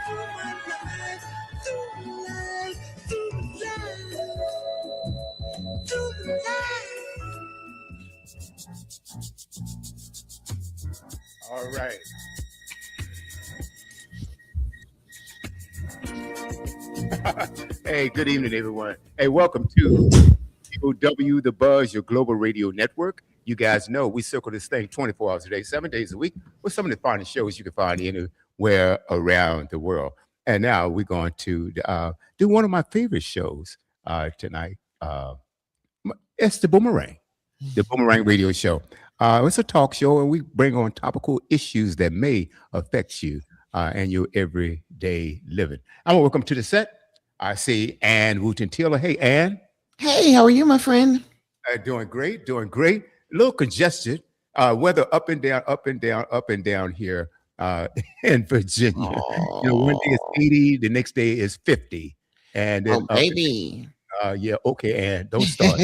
All right. Hey, good evening, everyone. Hey, welcome to BOW, the Buzz, your global radio network. You guys know we circle this thing 24 hours a day, 7 days a week, with some of the finest shows you can find anywhere around the world. And now we're going to do one of my favorite shows tonight. It's the Boomerang Radio Show. It's a talk show, and we bring on topical issues that may affect you and your everyday living. I want to welcome to the set. I see Ann Wooten Taylor. Hey, Ann. Hey, how are you, my friend? Doing great, doing great. A little congested. Weather up and down, up and down, up and down here in Virginia. One day it's 80, the next day is 50. And then baby. Yeah, okay, Ann, don't start.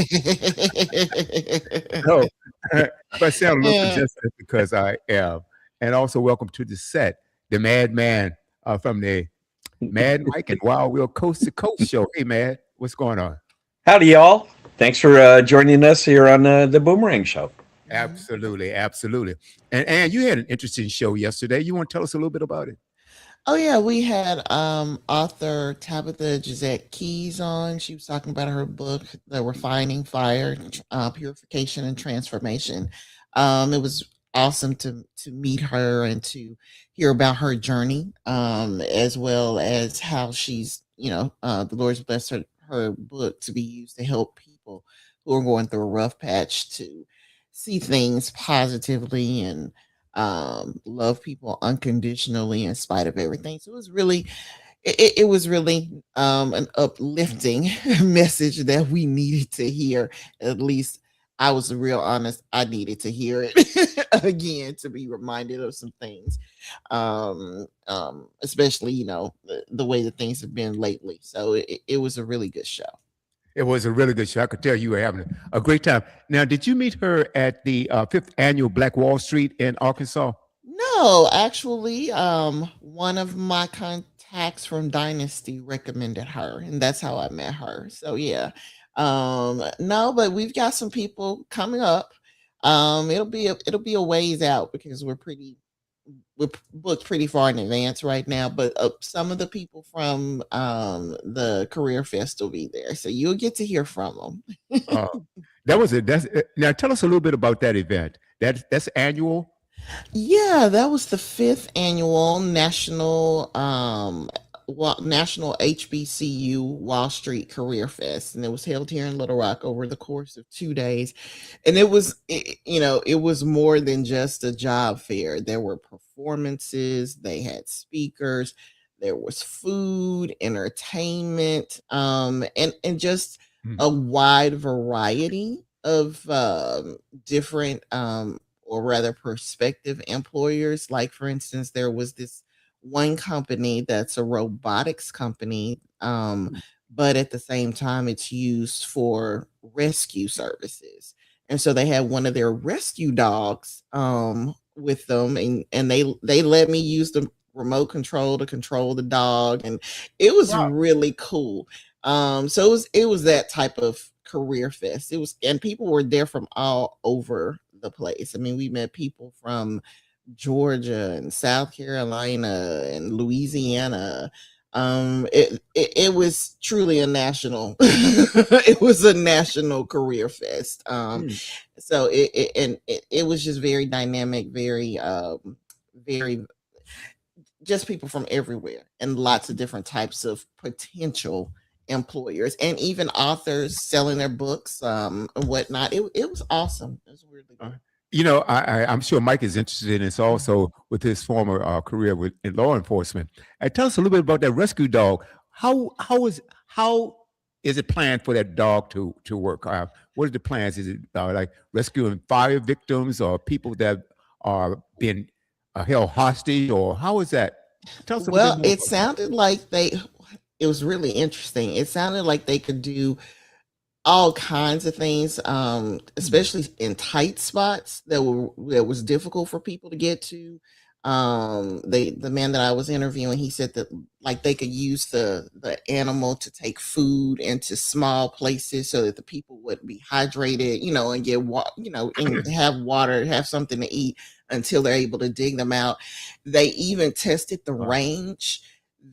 No, if I sound a little congested because I am. And also welcome to the set, the Madman from the Mad Mike and Wild Will Coast to Coast show. Hey, Mad, what's going on? Howdy, y'all. Thanks for joining us here on the Boomerang Show. Absolutely, absolutely. And Ann, you had an interesting show yesterday. You want to tell us a little bit about it? Oh yeah, we had author Tabitha Gisette Keys on. She was talking about her book, The Refining Fire, Purification and Transformation. It was awesome to meet her and to hear about her journey, as well as how she's, the Lord's blessed her book to be used to help people who are going through a rough patch to see things positively and love people unconditionally in spite of everything. So it was really an uplifting message that we needed to hear. At least I was real honest, I needed to hear it again to be reminded of some things, especially the way that things have been lately. So it was a really good show. It was a really good show. I could tell you were having a great time. Now, did you meet her at the 5th Annual Black Wall Street in Arkansas? No, actually, one of my contacts from Dynasty recommended her, and that's how I met her. So yeah, no, but we've got some people coming up. It'll be a ways out because we're booked pretty far in advance right now, but some of the people from the Career Fest will be there, so you'll get to hear from them. Now tell us a little bit about that event. That's annual. Yeah, that was the 5th annual National HBCU Wall Street Career Fest, and it was held here in Little Rock over the course of 2 days. And it was more than just a job fair. There were performances, they had speakers, there was food, entertainment, and just a wide variety of different or rather prospective employers. Like, for instance, there was this one company that's a robotics company, but at the same time it's used for rescue services, and so they had one of their rescue dogs with them, and they let me use the remote control to control the dog, and it was really cool. So it was that type of career fest. And people were there from all over the place. I mean, we met people from Georgia and South Carolina and Louisiana. It was truly a national it was a national career fest. So it was just very dynamic, very very just people from everywhere and lots of different types of potential employers and even authors selling their books and whatnot. It was awesome. It was really good. I'm sure Mike is interested in this also with his former career in law enforcement. Tell us a little bit about that rescue dog. How is it planned for that dog to work? What are the plans? Is it like rescuing fire victims or people that are being held hostage, or how is that? Tell us a little bit more. It sounded like it was really interesting. It sounded like they could do all kinds of things, especially in tight spots that was difficult for people to get to. The man that I was interviewing, he said that like they could use the animal to take food into small places so that the people would be hydrated, and get and have water, have something to eat until they're able to dig them out. They even tested the range.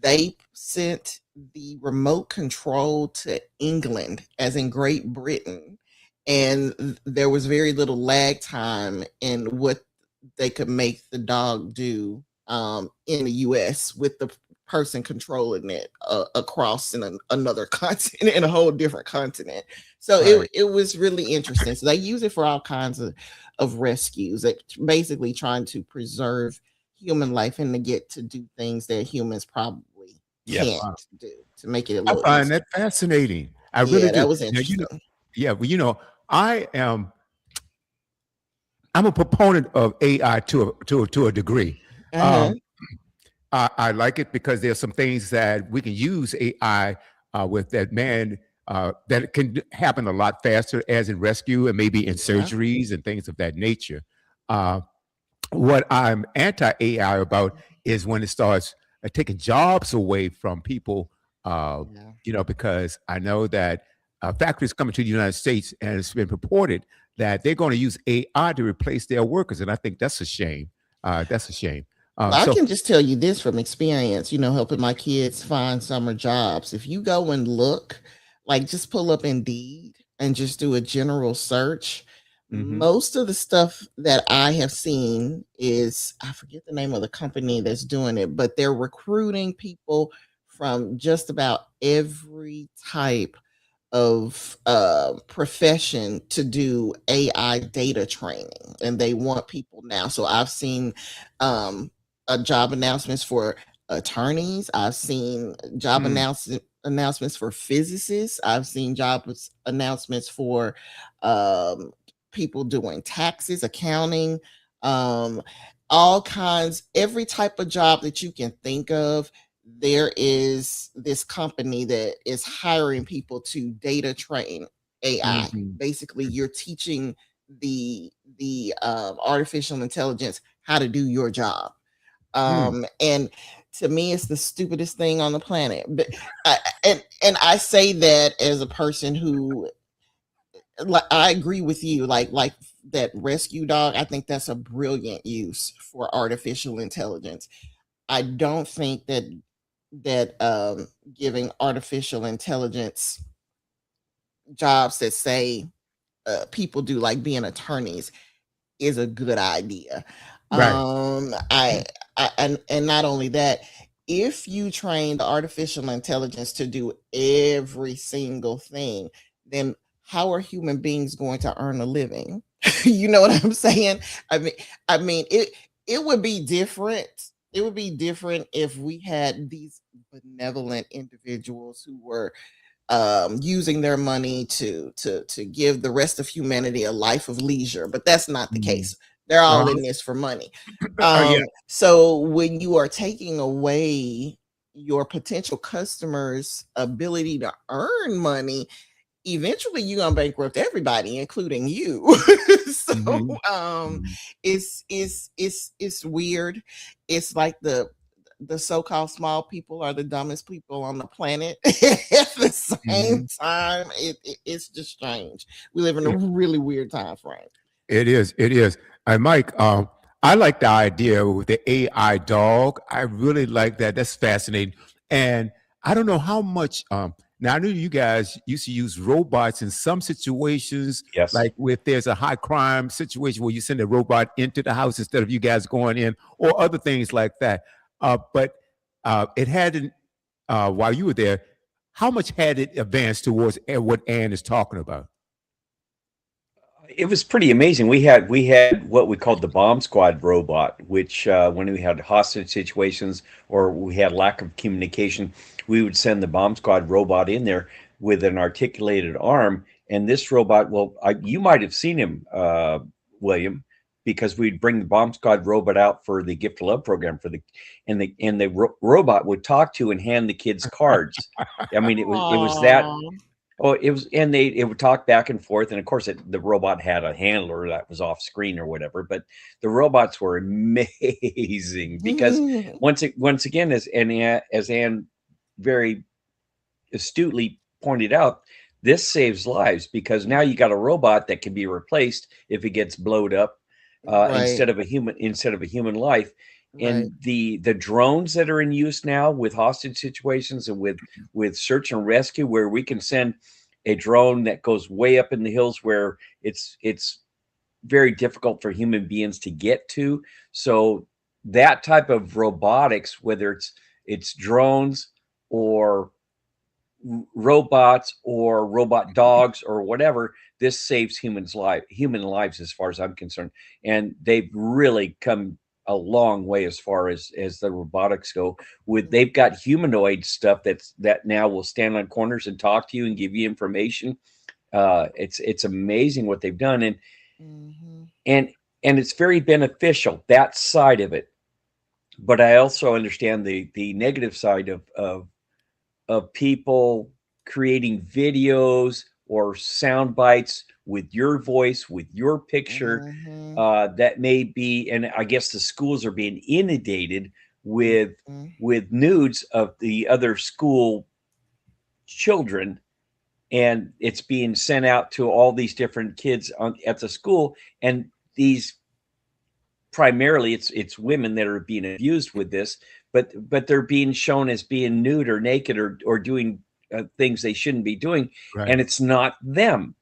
They sent the remote control to England, as in Great Britain, and there was very little lag time in what they could make the dog do in the US with the person controlling it across in another continent, in a whole different continent. So it was really interesting. So they use it for all kinds of rescues, like basically trying to preserve human life and to get to do things that humans probably can't do, to make it a little I find easier. that fascinating. I Yeah, really do. that was Now, interesting. well, I'm a proponent of AI to a degree. Uh-huh. I like it because there's some things that we can use AI with that can happen a lot faster, as in rescue and maybe in Yeah. surgeries and things of that nature. Uh, what I'm anti AI about is when it starts taking jobs away from people. Yeah. Because I know that factories coming to the United States, and it's been purported that they're going to use AI to replace their workers, and I think that's a shame. That's a shame. Well, I So, can just tell you this from experience, helping my kids find summer jobs. If you go and look, like just pull up Indeed and just do a general search, mhm. most of the stuff that I have seen is, I forget the name of the company that's doing it, but they're recruiting people from just about every type of profession to do AI data training, and they want people now. So I've seen job announcements for attorneys. I've seen job Mm, announcements for physicists. I've seen announcements for um, people doing taxes, accounting, um, all kinds, every type of job that you can think of. There is this company that is hiring people to data train AI. mhm, Basically, you're teaching the artificial intelligence how to do your job. mm. And to me, it's the stupidest thing on the planet. But and I say that as a person who, like, I agree with you. Like that rescue dog, I think that's a brilliant use for artificial intelligence. I don't think that giving artificial intelligence jobs that say people do, like being attorneys, is a good idea. Right. And not only that, if you train the artificial intelligence to do every single thing, then how are human beings going to earn a living? You know what I'm saying? I mean, it would be different. It would be different if we had these benevolent individuals who were using their money to give the rest of humanity a life of leisure, but that's not the Mm. case. They're all Uh-huh. in this for money. Yeah. So when you are taking away your potential customers' ability to earn money, eventually you're gonna bankrupt everybody, including you. So Mhm, mhm, it's weird. It's like the so-called small people are the dumbest people on the planet at the same mhm. time. It's just strange. We live in a really weird time frame. It is. It is. And Mike, I like the idea with the AI dog. I really like that. That's fascinating. And I don't know how much. Now I knew you guys used to use robots in some situations, Yes. like if there's a high crime situation where you send a robot into the house instead of you guys going in, or other things like that. But it hadn't while you were there. How much had it advanced towards what Ann is talking about? It was pretty amazing. We had what we called the bomb squad robot, which when we had hostage situations or we had lack of communication, we would send the bomb squad robot in there with an articulated arm. And this robot, well, you might have seen him, William, because we'd bring the bomb squad robot out for the gift of love program and the robot would talk to and hand the kids cards. I mean, it was that Aw. Oh, it was, and it would talk back and forth, and of course, the robot had a handler that was off screen or whatever. But the robots were amazing because once again, as Anne very astutely pointed out, this saves lives because now you got a robot that can be replaced if it gets blowed up Right, instead of a human life. right. And the drones that are in use now with hostage situations and with search and rescue, where we can send a drone that goes way up in the hills where it's very difficult for human beings to get to. So that type of robotics, whether it's drones or robots or robot dogs or whatever, this saves human lives as far as I'm concerned. And they've really come a long way as far as the robotics go. With they've got humanoid stuff that now will stand on corners and talk to you and give you information. It's amazing what they've done, Mm-hmm. and it's very beneficial, that side of it. But I also understand the negative side of people creating videos or sound bites with your voice, with your picture, Mm-hmm. that may be, and I guess the schools are being inundated Mm-hmm. with nudes of the other school children, and it's being sent out to all these different kids at the school, and these primarily it's women that are being abused with this, but they're being shown as being nude or naked or doing things they shouldn't be doing, Right. and it's not them,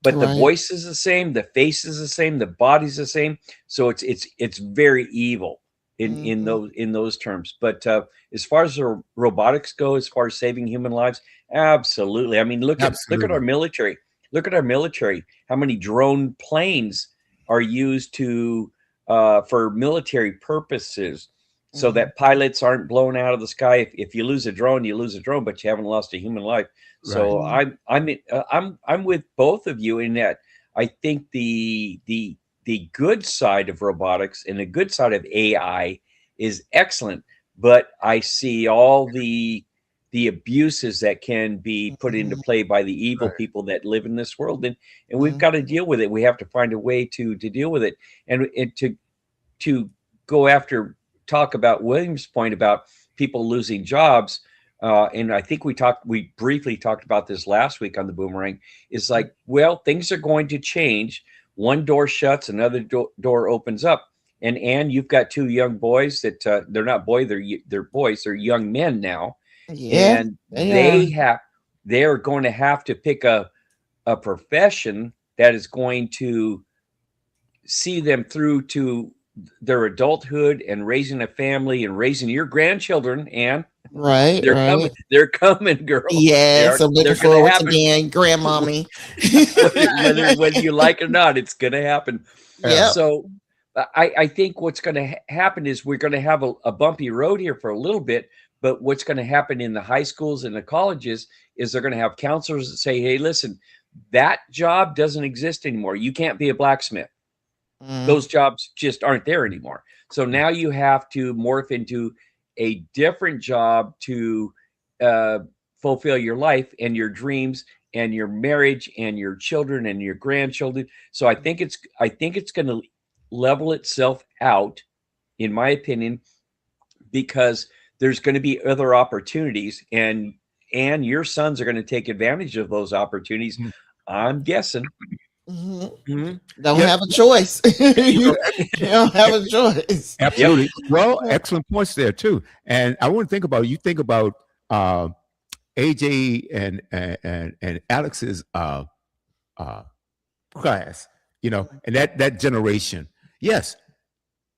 but the Right. voice is the same, the face is the same, the body's the same. So it's very evil Mm-hmm. in those terms. But as far as the robotics go, as far as saving human lives, absolutely. I mean, look at our Absolutely. military. Look at our military. How many drone planes are used to for military purposes, so Mm-hmm. that pilots aren't blown out of the sky. If you lose a drone, you lose a drone, but you haven't lost a human life. Right. So I'm with both of you in that. I think the good side of robotics and the good side of AI is excellent, but I see all the abuses that can be put into Mm-hmm. play by the evil Right. people that live in this world, and we've got to Mm-hmm. deal with it. We have to find a way to deal with it, and to go after talk about William's point about people losing jobs. And I think we briefly talked about this last week on the Boomerang. Is like, well, things are going to change. One door shuts, another door opens up. And Anne, you've got two young boys that they're not they're boys, they're young men now, Yeah, and they are. they're going to have to pick a profession that is going to see them through to their adulthood and raising a family and raising your grandchildren. And Right, right. they're coming, girl. Yes, I'm They're looking gonna forward to happen. being grandmommy. Whether you like it or not, it's gonna happen. Yeah. Yep. So I think what's going to happen is we're going to have a bumpy road here for a little bit. But what's going to happen in the high schools and the colleges is they're going to have counselors that say, hey, listen, that job doesn't exist anymore. You can't be a blacksmith. Mm, Those jobs just aren't there anymore. So now you have to morph into a different job to uh, fulfill your life and your dreams and your marriage and your children and your grandchildren. So I think it's going to level itself out, in my opinion, because there's going to be other opportunities, and your sons are going to take advantage of those opportunities. Mm. I'm guessing. mhm. Mhm. Don't Yeah. have a choice. You know, You don't have a choice. Yep. absolutely. Well, excellent points there too. And I want to think about you think about uh, AJ and Alex's uh, class, and that generation. Yes,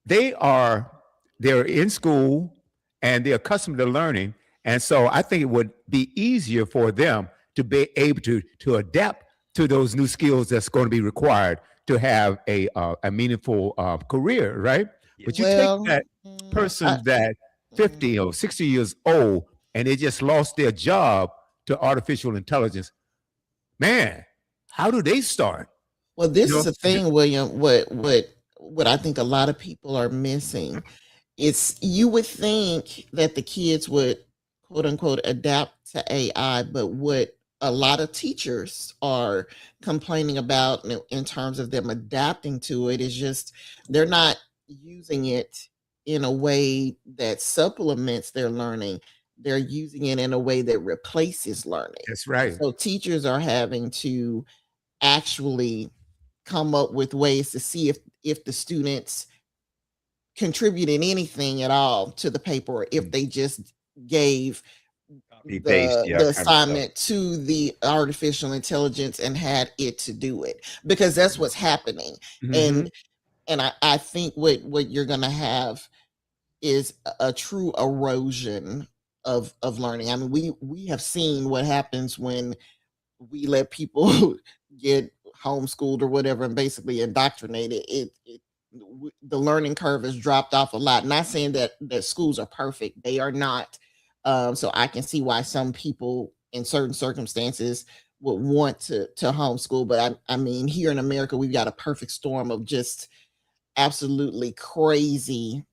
they are they're in school and they're accustomed to learning, and so I think it would be easier for them to be able to adapt to those new skills that's going to be required to have a meaningful career, right? But you take Well, that I, person that mm, 50 or 60 years old and they just lost their job to artificial intelligence. Man, how do they start? well, You this is know, a thing, William. What I think a lot of people are missing. It's you would think that the kids would quote unquote adapt to AI, but what a lot of teachers are complaining about in terms of them adapting to it is just they're not using it in a way that supplements their learning. They're using it in a way that replaces learning. That's right. So teachers are having to actually come up with ways to see if the students contributed anything at all to the paper, or if they just gave Copy paste, yeah, the kind of stuff. assignment to the artificial intelligence and had it to do it, because that's what's happening. Mhm. And I think what you're gonna have is a true erosion of learning. I mean, we have seen what happens when we let people get homeschooled or whatever and basically indoctrinated. The learning curve has dropped off a lot. Not saying that schools are perfect, they are not. So I can see why some people in certain circumstances would want to homeschool, but I mean, here in America we've got a perfect storm of just absolutely crazy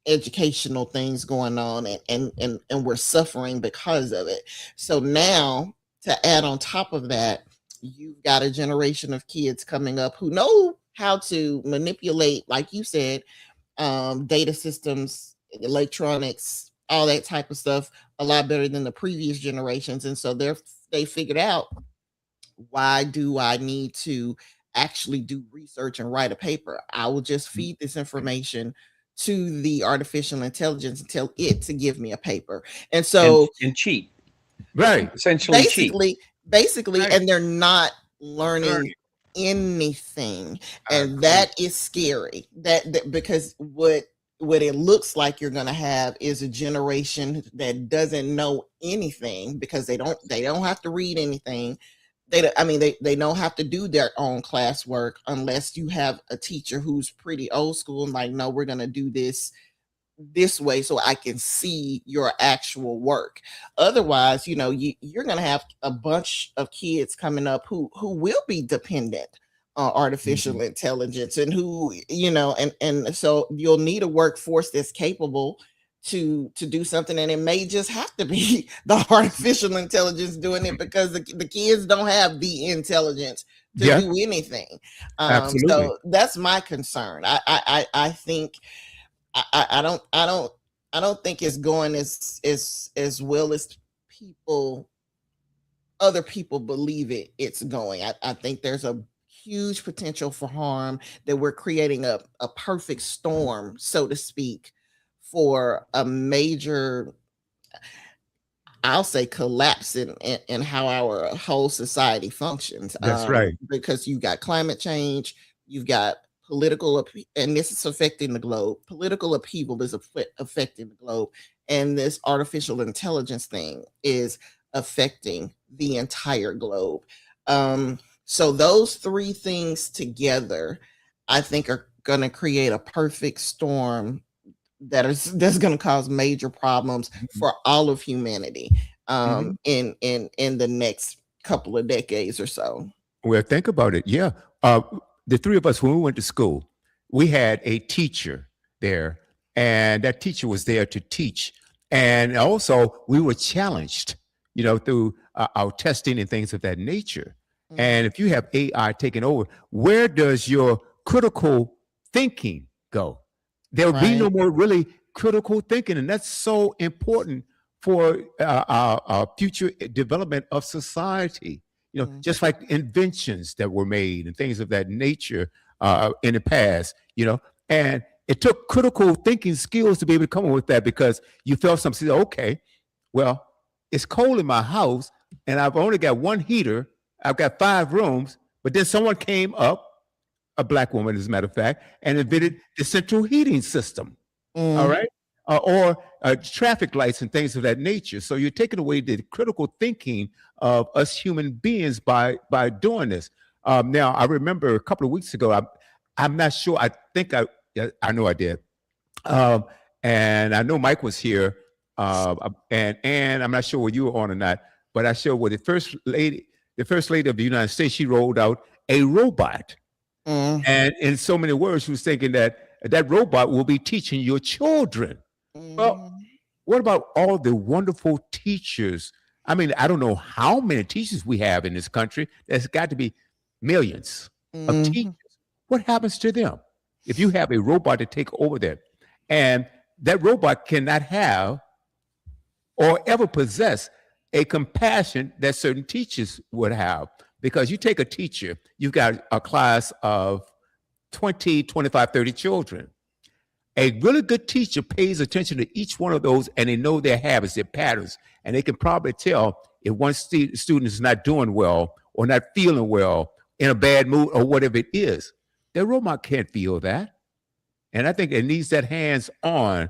educational things going on, and we're suffering because of it. So now, to add on top of that, you've got a generation of kids coming up who know how to manipulate, like you said, data systems, electronics, all that type of stuff a lot better than the previous generations. And so they figured out, why do I need to actually do research and write a paper? I will just feed this information to the artificial intelligence and tell it to give me a paper. And so And cheat, Right. essentially cheat. basically, Right. and they're not Learning. learning anything, I and agree. that is scary. That because what it looks like you're going to have is a generation that doesn't know anything, because they don't have to read anything. They don't have to do their own classwork unless you have a teacher who's pretty old school and like, no, we're going to do this way so I can see your actual work. Otherwise, you're going to have a bunch of kids coming up who will be dependent on artificial intelligence, and who, and so you'll need a workforce that's capable to do something, and it may just have to be the artificial intelligence doing it, because the kids don't have the intelligence to Yeah, do anything. absolutely. So that's my concern. I think I don't think it's going as well as other people believe it's going. I think there's a huge potential for harm, that we're creating a perfect storm, so to speak, for a major, I'll say, collapse in how our whole society functions. That's right. Because you've got climate change, you've got and this is affecting the globe. Political upheaval is affecting the globe, and this artificial intelligence thing is affecting the entire globe. So those three things together, I think, are going to create a perfect storm that's going to cause major problems for all of humanity Mhm. in the next couple of decades or so. Well, think about it. Yeah. Uh, the three of us, when we went to school, we had a teacher there, and that teacher was there to teach. And also, we were challenged, through our testing and things of that nature. And if you have AI taking over, where does your critical thinking go? There will be no Right. more really critical thinking. And that's so important for our future development of society. Mhm. Just like inventions that were made and things of that nature in the past, and it took critical thinking skills to be able to come up with that, because you felt something, okay, well, it's cold in my house and I've only got one heater, I've got 5 rooms, but then someone came up, a black woman, as a matter of fact, and invented the central heating system. All Mm. right. Or traffic lights and things of that nature. So you're taking away the critical thinking of us human beings by doing this. Now, I remember a couple of weeks ago, I'm not sure. I think yeah, I know I did. Um, and I know Mike was here. And I'm not sure whether you were on or not, but I showed where the first lady of the United States, she rolled out a robot. Mm. And in so many words, she was thinking that robot will be teaching your children. Well, Mhm. what about all the wonderful teachers I mean, I don't know how many teachers we have in this country. There's got to be millions of teachers. Mhm. What happens to them if you have a robot to take over them? And that robot cannot have or ever possess a compassion that certain teachers would have. Because you take a teacher, you've got a class of 20, 25, 30 children. A really good teacher pays attention to each one of those, and they know their habits, their patterns, and they can probably tell if one student is not doing well or not feeling well, in a bad mood, or whatever it is. Their robot can't feel that. And I think it needs that hands-on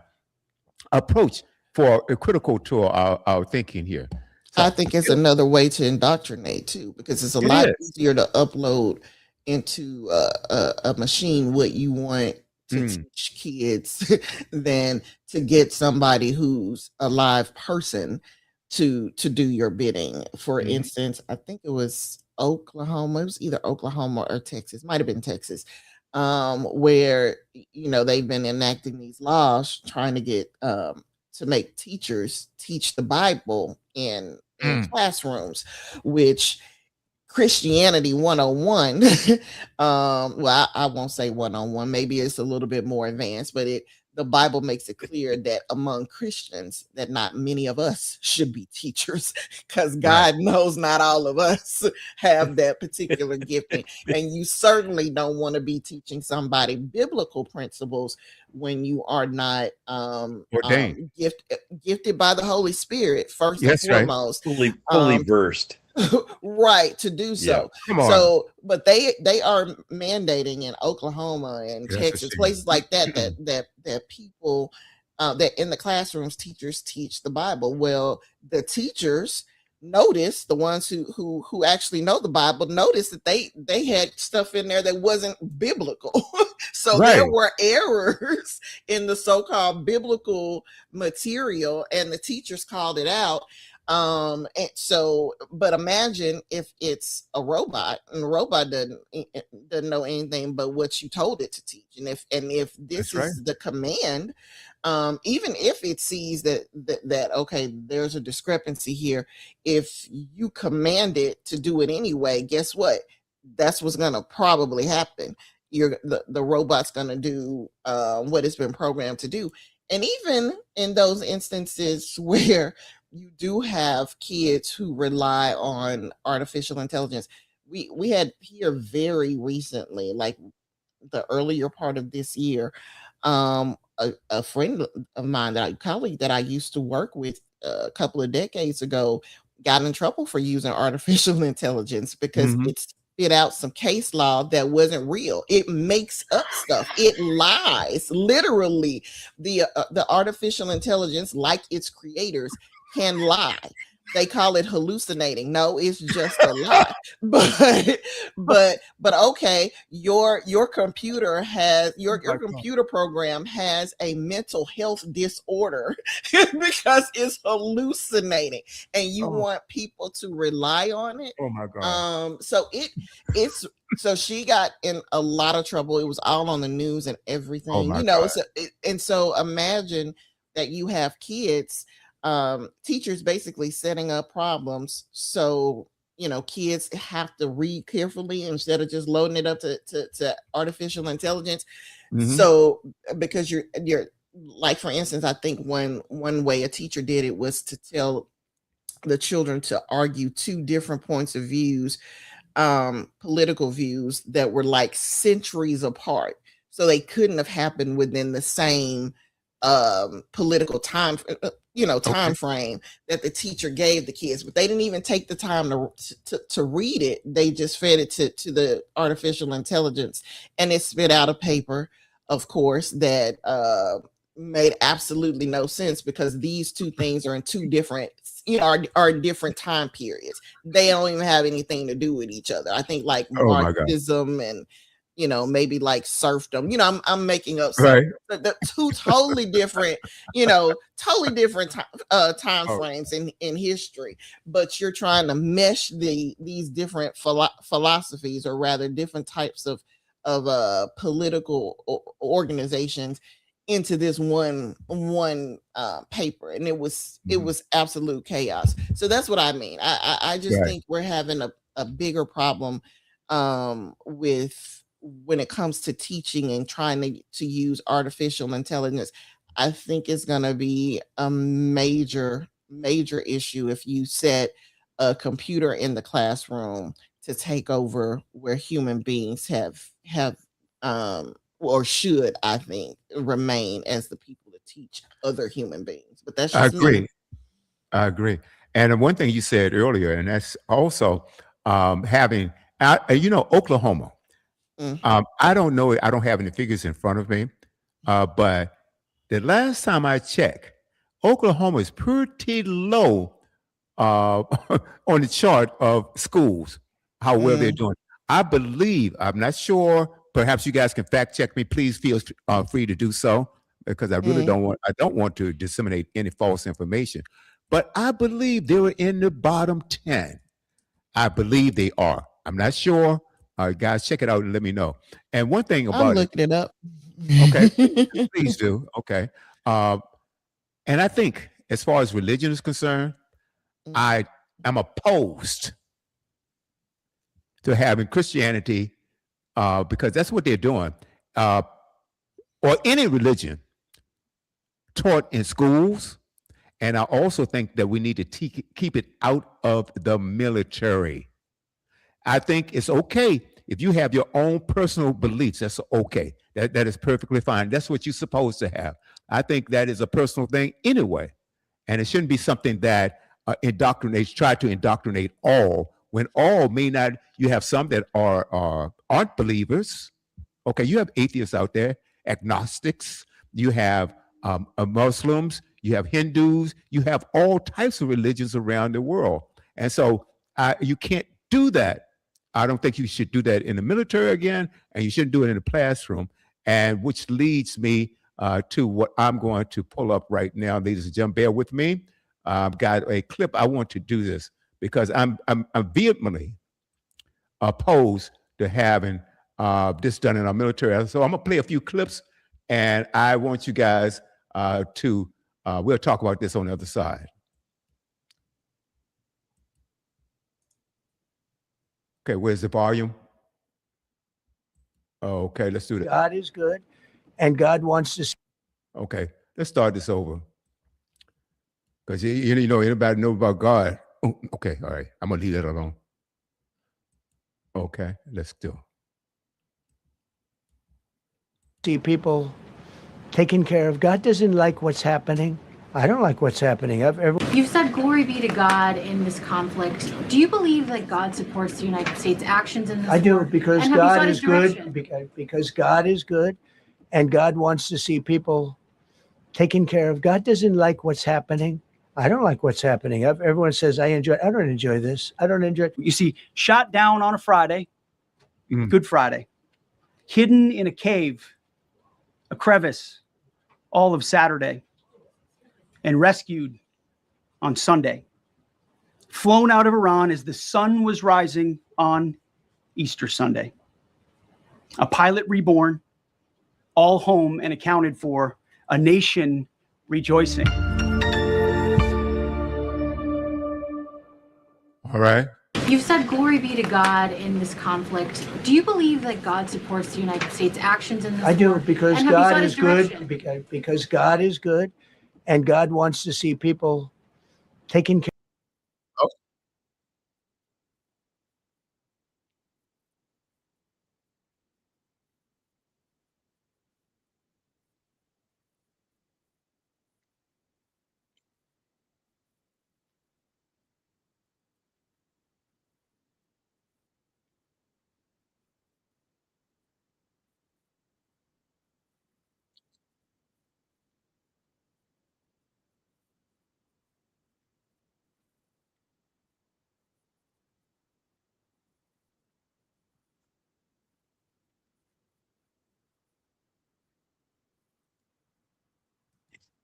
approach for critical to our thinking here. I So think it's another way to indoctrinate too, because it's a it lot is. easier to upload into a machine what you want to Mm, teach kids than to get somebody who's a live person to do your bidding. For mhm, instance, I think it was Oklahoma. It was either Oklahoma or Texas. Might have been Texas, where they've been enacting these laws trying to get to make teachers teach the Bible in mm. classrooms, which Christianity 101. Well, I won't say 101, maybe it's a little bit more advanced, but the Bible makes it clear that among Christians that not many of us should be teachers, because Right. God knows not all of us have that particular gifting. And you certainly don't want to be teaching somebody biblical principles when you are not Ordained. gifted by the Holy Spirit, first and Yes, right. foremost. fully Um, versed. right, to do Yeah. so. Come on. So, but they are mandating in Oklahoma and That's a Texas, shame. places like that people that in the classrooms teachers teach the Bible. Well, the teachers notice, the ones who actually know the Bible, notice that they had stuff in there that wasn't biblical. So there Right. were errors in the so-called biblical material, and the teachers called it out. And so, but imagine if it's a robot, and the robot doesn't know anything but what you told it to teach. And if this That's right. is the command, even if it sees that okay, there's a discrepancy here, if you command it to do it anyway, guess what? That's what's gonna probably happen. The robot's gonna do what it's been programmed to do. And even in those instances where you do have kids who rely on artificial intelligence, we had here very recently, like the earlier part of this year, a friend of mine, that a colleague that I used to work with a couple of decades ago, got in trouble for using artificial intelligence because Mhm. it spit out some case law that wasn't real. It makes up stuff. It lies. Literally, the artificial intelligence, like its creators, can lie. They call it hallucinating. No, it's just a lie. But but okay, your computer has Oh your my God. computer program has a mental health disorder because it's hallucinating, and you Oh, want people to rely on it. oh my God. So it's so she got in a lot of trouble. It was all on the news and Oh everything, my God. and so imagine that you have kids, teachers basically setting up problems, so kids have to read carefully instead of just loading it up to artificial intelligence. Mhm. So because you're like, for instance, I think one way a teacher did it was to tell the children to argue two different points of views, political views that were like centuries apart. So they couldn't have happened within the same political Okay. time frame that the teacher gave the kids. But they didn't even take the time to read it. They just fed it to the artificial intelligence, and it spit out a paper, of course, that made absolutely no sense, because these two things are in two different, are different time periods. They don't even have anything to do with each other. I think like Oh my God. Marxism and maybe like serfdom. I'm making up something. Right. But the two totally different time Oh, frames in history. But you're trying to mesh these different philosophies, or rather different types of political organizations, into this one paper, and it was absolute chaos. So that's what I mean. I just Right. think we're having a bigger problem with when it comes to teaching and trying to use artificial intelligence. I think it's going to be a major issue if you set a computer in the classroom to take over where human beings have or should, I think, remain as the people to teach other human beings. But that's I just me. agree. I agree. And one thing you said earlier, and that's also having, Oklahoma. Mm. I don't know. I don't have any figures in front of me, but the last time I checked, Oklahoma is pretty low on the chart of schools, how well they're Mm. doing. I believe, I'm not sure. Perhaps you guys can fact check me. Please feel free to do so, because I really Mm. don't want to disseminate any false information. But I believe they were in the bottom 10. I believe they are. I'm not sure. Guys, check it out and let me know. And one thing I'm about it, looking it up. okay, please do. Okay. Uh, and I think as far as religion is concerned, I am opposed to having Christianity because that's what they're doing, uh, or any religion taught in schools. And I also think that we need to keep it out of the military. I think it's okay if you have your own personal beliefs. That's okay. That is perfectly fine. That's what you're supposed to have. I think that is a personal thing anyway, and it shouldn't be something that try to indoctrinate all, when all may not. You have some that aren't believers. Okay, you have atheists out there, agnostics. You have Muslims. You have Hindus. You have all types of religions around the world, and so you can't do that. I don't think you should do that in the military again, and you shouldn't do it in the classroom. And which leads me to what I'm going to pull up right now, ladies and gentlemen. Bear with me. I've got a clip. I want to do this because I'm vehemently opposed to having this done in our military. So I'm gonna play a few clips, and I want you guys to. We'll talk about this on the other side. Okay, where's the volume? Okay, let's do that. God is good, and God wants to. Okay, let's start this over. Because anybody know about God? Oh, okay, all right. I'm gonna leave that alone. Okay, let's do. See people taken care of. God doesn't like what's happening. I don't like what's happening. You've said glory be to God in this conflict. Do you believe that God supports the United States' actions in this I do, war? because And have you sought God his is good. direction? Because God is good, and God wants to see people taken care of. God doesn't like what's happening. I don't like what's happening. Everyone says I enjoy. I don't enjoy this. I don't enjoy it. You see, shot down on a Friday, Good Friday, hidden in a cave, a crevice, all of Saturday, and rescued on Sunday. Flown out of Iran as the sun was rising on Easter Sunday. A pilot reborn, all home and accounted for, a nation rejoicing. All right. You've said glory be to God in this conflict. Do you believe that God supports the United States' actions in this war? I do, because And have you God sought is his direction? good. Because God is good, and God wants to see people taken care.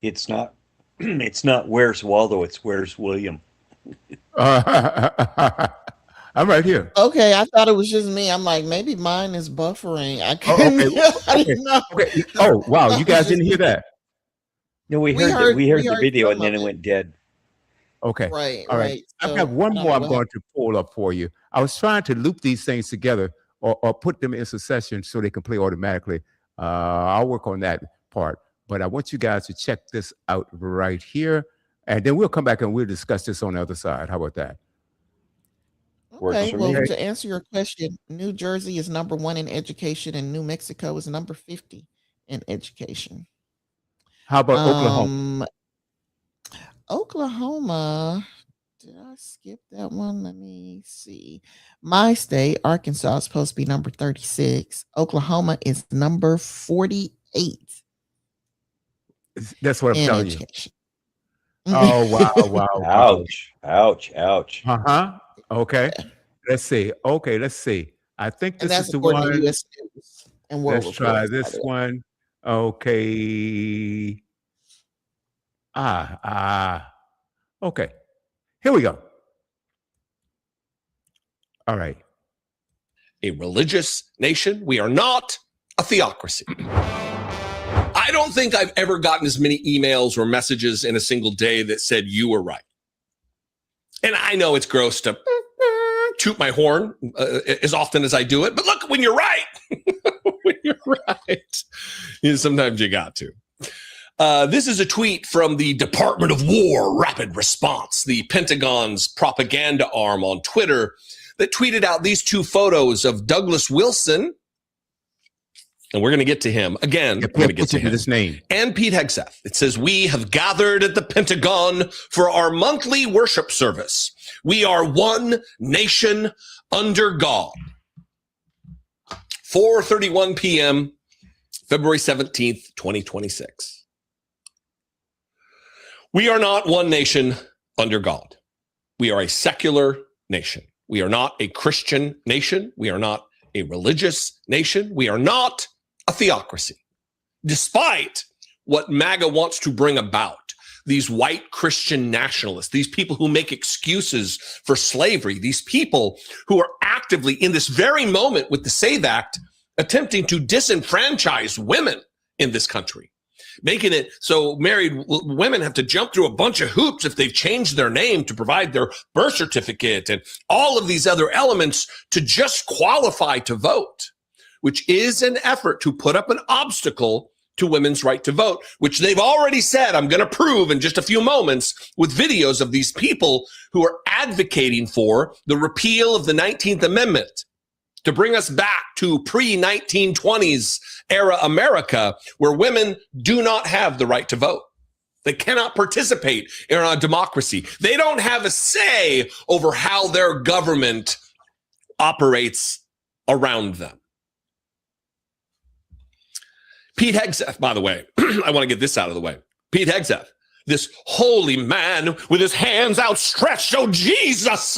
It's not. It's not where's Waldo. It's where's William. I I'm right here. Okay, I thought it was just me. I'm like, maybe mine is buffering. I Oh, couldn't. okay. I Okay. didn't know. Okay. Oh, wow. You guys didn't hear that? No, we We heard heard- we we heard the heard video, some and then of it it. went dead. Okay. Right, All right. right. I've So, got one I don't more know I'm what going to pull up for you. I was trying to loop these things together or put them in succession so they can play automatically. I'll work on that part. But I want you guys to check this out right here. And then we'll come back and we'll discuss this on the other side. How about that? Works Okay, for well, me. to answer your question, New Jersey is number 1 in education, and New Mexico is number 50 in education. How about Oklahoma? Oklahoma, did I skip that one? Let me see. My state, Arkansas, is supposed to be number 36. Oklahoma is number 48 That's what I'm in telling you. education. Oh, wow, wow, wow. Ouch! Ouch! Ouch! Uh-huh. Okay. Let's see. Okay, let's see. I think And this that's is the according one. to U.S. News and World Let's try Report, by this the way. one. Okay. Okay. Here we go. All right. A religious nation. We are not a theocracy. I don't think I've ever gotten as many emails or messages in a single day that said you were right. And I know it's gross to toot my horn as often as I do it, but look, when you're right, when you're right, sometimes you got to. This is a tweet from the Department of War Rapid Response, the Pentagon's propaganda arm on Twitter, that tweeted out these two photos of Douglas Wilson, and we're going to get to him again. We're going to get to him. His name. And Pete Hegseth. It says, we have gathered at the Pentagon for our monthly worship service. We are one nation under God. 4:31 p.m., February 17th, 2026. We are not one nation under God. We are a secular nation. We are not a Christian nation. We are not a religious nation. We are not a theocracy. Despite what MAGA wants to bring about, these white Christian nationalists, these people who make excuses for slavery, these people who are actively in this very moment with the SAVE Act attempting to disenfranchise women in this country, making it so married women have to jump through a bunch of hoops if they've changed their name to provide their birth certificate and all of these other elements to just qualify to vote, which is an effort to put up an obstacle to women's right to vote, which they've already said, I'm going to prove in just a few moments with videos of these people who are advocating for the repeal of the 19th Amendment to bring us back to pre-1920s era America, where women do not have the right to vote. They cannot participate in our democracy. They don't have a say over how their government operates around them. Pete Hegseth, by the way, I want to get this out of the way. Pete Hegseth, this holy man with his hands outstretched, oh Jesus,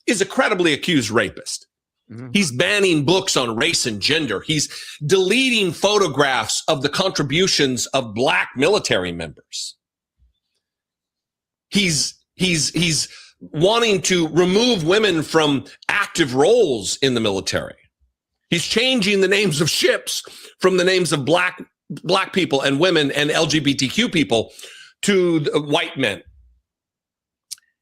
is a credibly accused rapist. Mm-hmm. He's banning books on race and gender. He's deleting photographs of the contributions of Black military members. He's wanting to remove women from active roles in the military. He's changing the names of ships from the names of black people and women and LGBTQ people to white men.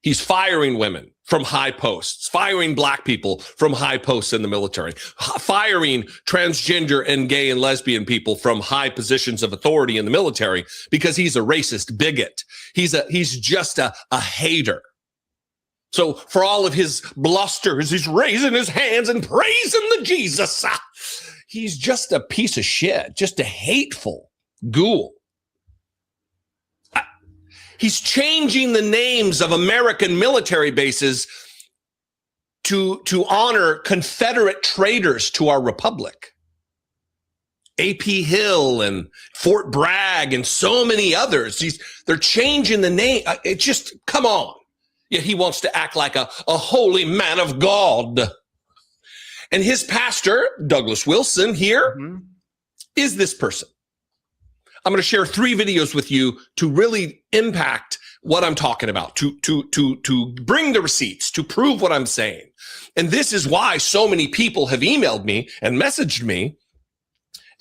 He's firing women from high posts, firing Black people from high posts in the military, firing transgender and gay and lesbian people from high positions of authority in the military because he's a racist bigot. He's just a hater. So for all of his bluster as he's raising his hands and praising the Jesus, he's just a piece of shit, just a hateful ghoul. He's changing the names of American military bases to honor Confederate traitors to our republic. A.P. Hill and Fort Bragg and so many others. They're changing the name. It just, come on. Yet he wants to act like a holy man of God. And his pastor, Douglas Wilson, here is this person. I'm going to share 3 videos with you to really impact what I'm talking about, to bring the receipts, to prove what I'm saying. And this is why so many people have emailed me and messaged me,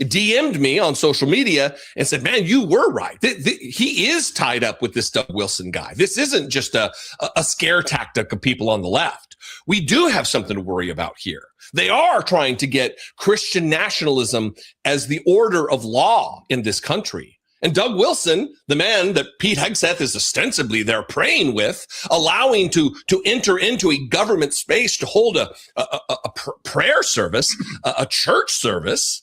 DM'd me on social media and said, man, you were right. He is tied up with this Doug Wilson guy. This isn't just a scare tactic of people on the left. We do have something to worry about here. They are trying to get Christian nationalism as the order of law in this country. And Doug Wilson, the man that Pete Hegseth is ostensibly there praying with, allowing to enter into a government space to hold a prayer service, a church service,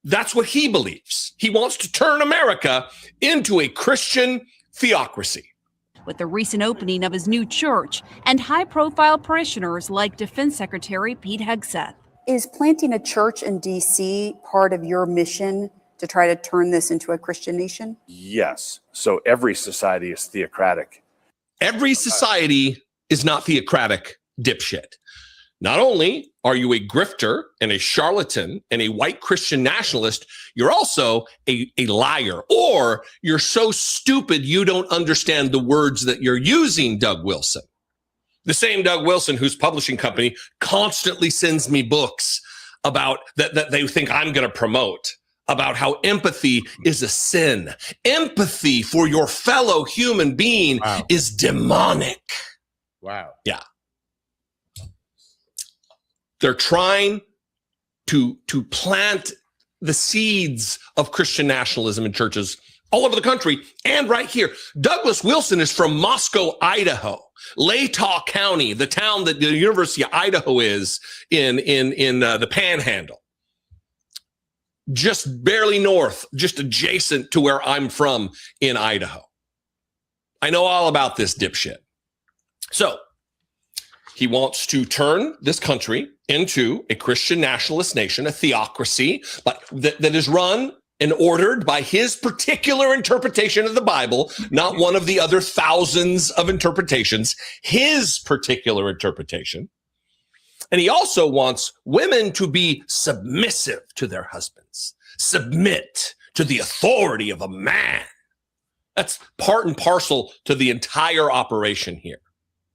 that's what he believes. He wants to turn America into a Christian theocracy. With the recent opening of his new church and high-profile parishioners like Defense Secretary Pete Hegseth. Is planting a church in D.C. part of your mission to try to turn this into a Christian nation? Yes. So every society is theocratic. Every society is not theocratic, dipshit. Not only are you a grifter and a charlatan and a white Christian nationalist, you're also a liar, or you're so stupid you don't understand the words that you're using, Doug Wilson. The same Doug Wilson whose publishing company constantly sends me books about that they think I'm going to promote, about how empathy is a sin. Empathy for your fellow human being is demonic. Wow. Yeah. They're trying to plant the seeds of Christian nationalism in churches all over the country and right here. Douglas Wilson is from Moscow, Idaho, Latah County, the town that the University of Idaho is in the Panhandle. Just barely north, just adjacent to where I'm from in Idaho. I know all about this dipshit. So he wants to turn this country into a Christian nationalist nation, a theocracy, but that is run and ordered by his particular interpretation of the Bible, not one of the other thousands of interpretations, his particular interpretation. And he also wants women to be submissive to their husbands, submit to the authority of a man. That's part and parcel to the entire operation here.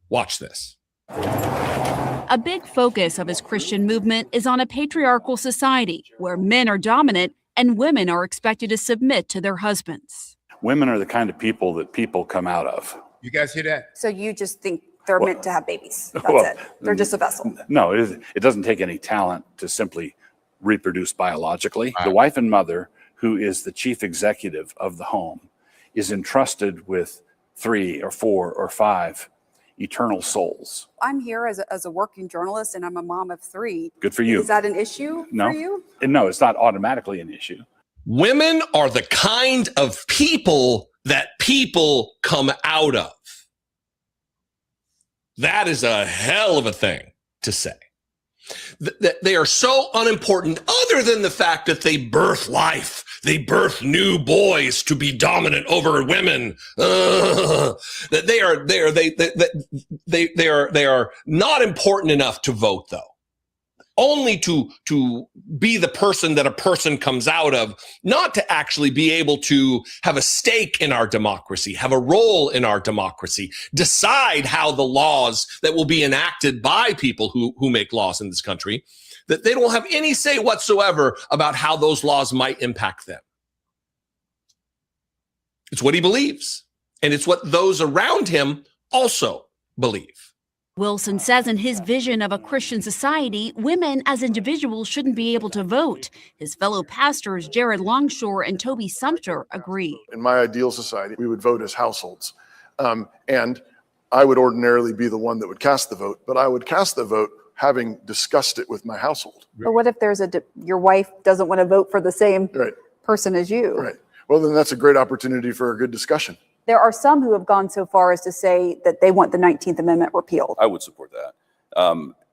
Watch this. A big focus of his Christian movement is on a patriarchal society where men are dominant and women are expected to submit to their husbands. Women are the kind of people that people come out of. You guys hear that? So you just think they're meant to have babies. That's Well, it. They're just a vessel. No, it doesn't take any talent to simply reproduce biologically. The wife and mother, who is the chief executive of the home, is entrusted with 3 or 4 or 5 eternal souls. I'm here as a working journalist and I'm a mom of 3. Good for you. Is that an issue for you? No, it's not automatically an issue. Women are the kind of people that people come out of. That is a hell of a thing to say. They are so unimportant, other than the fact that they birth life. They birth new boys to be dominant over women. That they are not important enough to vote, though. Only to be the person that a person comes out of, not to actually be able to have a stake in our democracy, have a role in our democracy, decide how the laws that will be enacted by people who make laws in this country, that they don't have any say whatsoever about how those laws might impact them. It's what he believes, and it's what those around him also believe. Wilson says in his vision of a Christian society, women as individuals shouldn't be able to vote. His fellow pastors, Jared Longshore and Toby Sumter, agree. In my ideal society, we would vote as households. And I would ordinarily be the one that would cast the vote, but I would cast the vote having discussed it with my household. But what if there's your wife doesn't want to vote for the same person as you? Right. Well, then that's a great opportunity for a good discussion. There are some who have gone so far as to say that they want the 19th Amendment repealed. I would support that.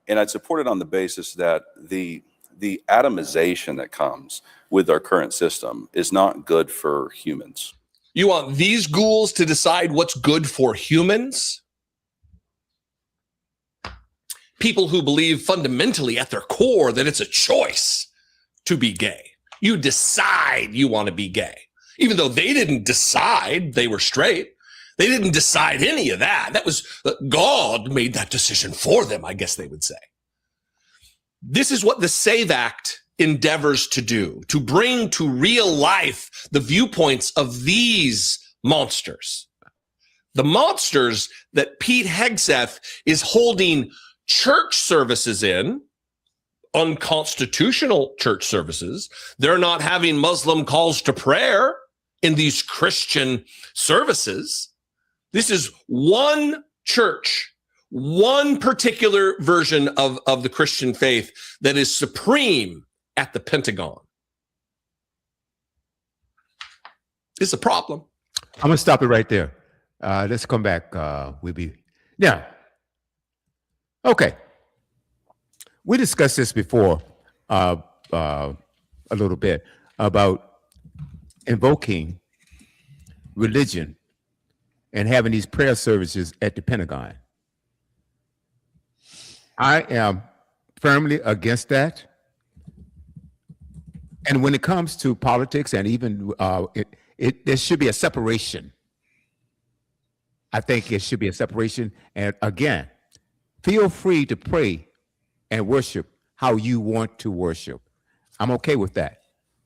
And I'd support it on the basis that the atomization that comes with our current system is not good for humans. You want these ghouls to decide what's good for humans? People who believe fundamentally at their core that it's a choice to be gay. You decide you want to be gay. Even though they didn't decide they were straight, They didn't decide any of that. That was God made that decision for them, I guess they would say. This is what the SAVE Act endeavors to do, to bring to real life the viewpoints of these monsters. The monsters that Pete Hegseth is holding church services in, unconstitutional church services. They're not having Muslim calls to prayer in these Christian services. This is one church, one particular version of the Christian faith that is supreme at the Pentagon. It's a problem. I'm going to stop it right there. Let's come back. Now. Okay. We discussed this before a little bit about invoking religion and having these prayer services at the Pentagon. I am firmly against that. And when it comes to politics and even there should be a separation. I think it should be a separation. And again, feel free to pray and worship how you want to worship. I'm okay with that.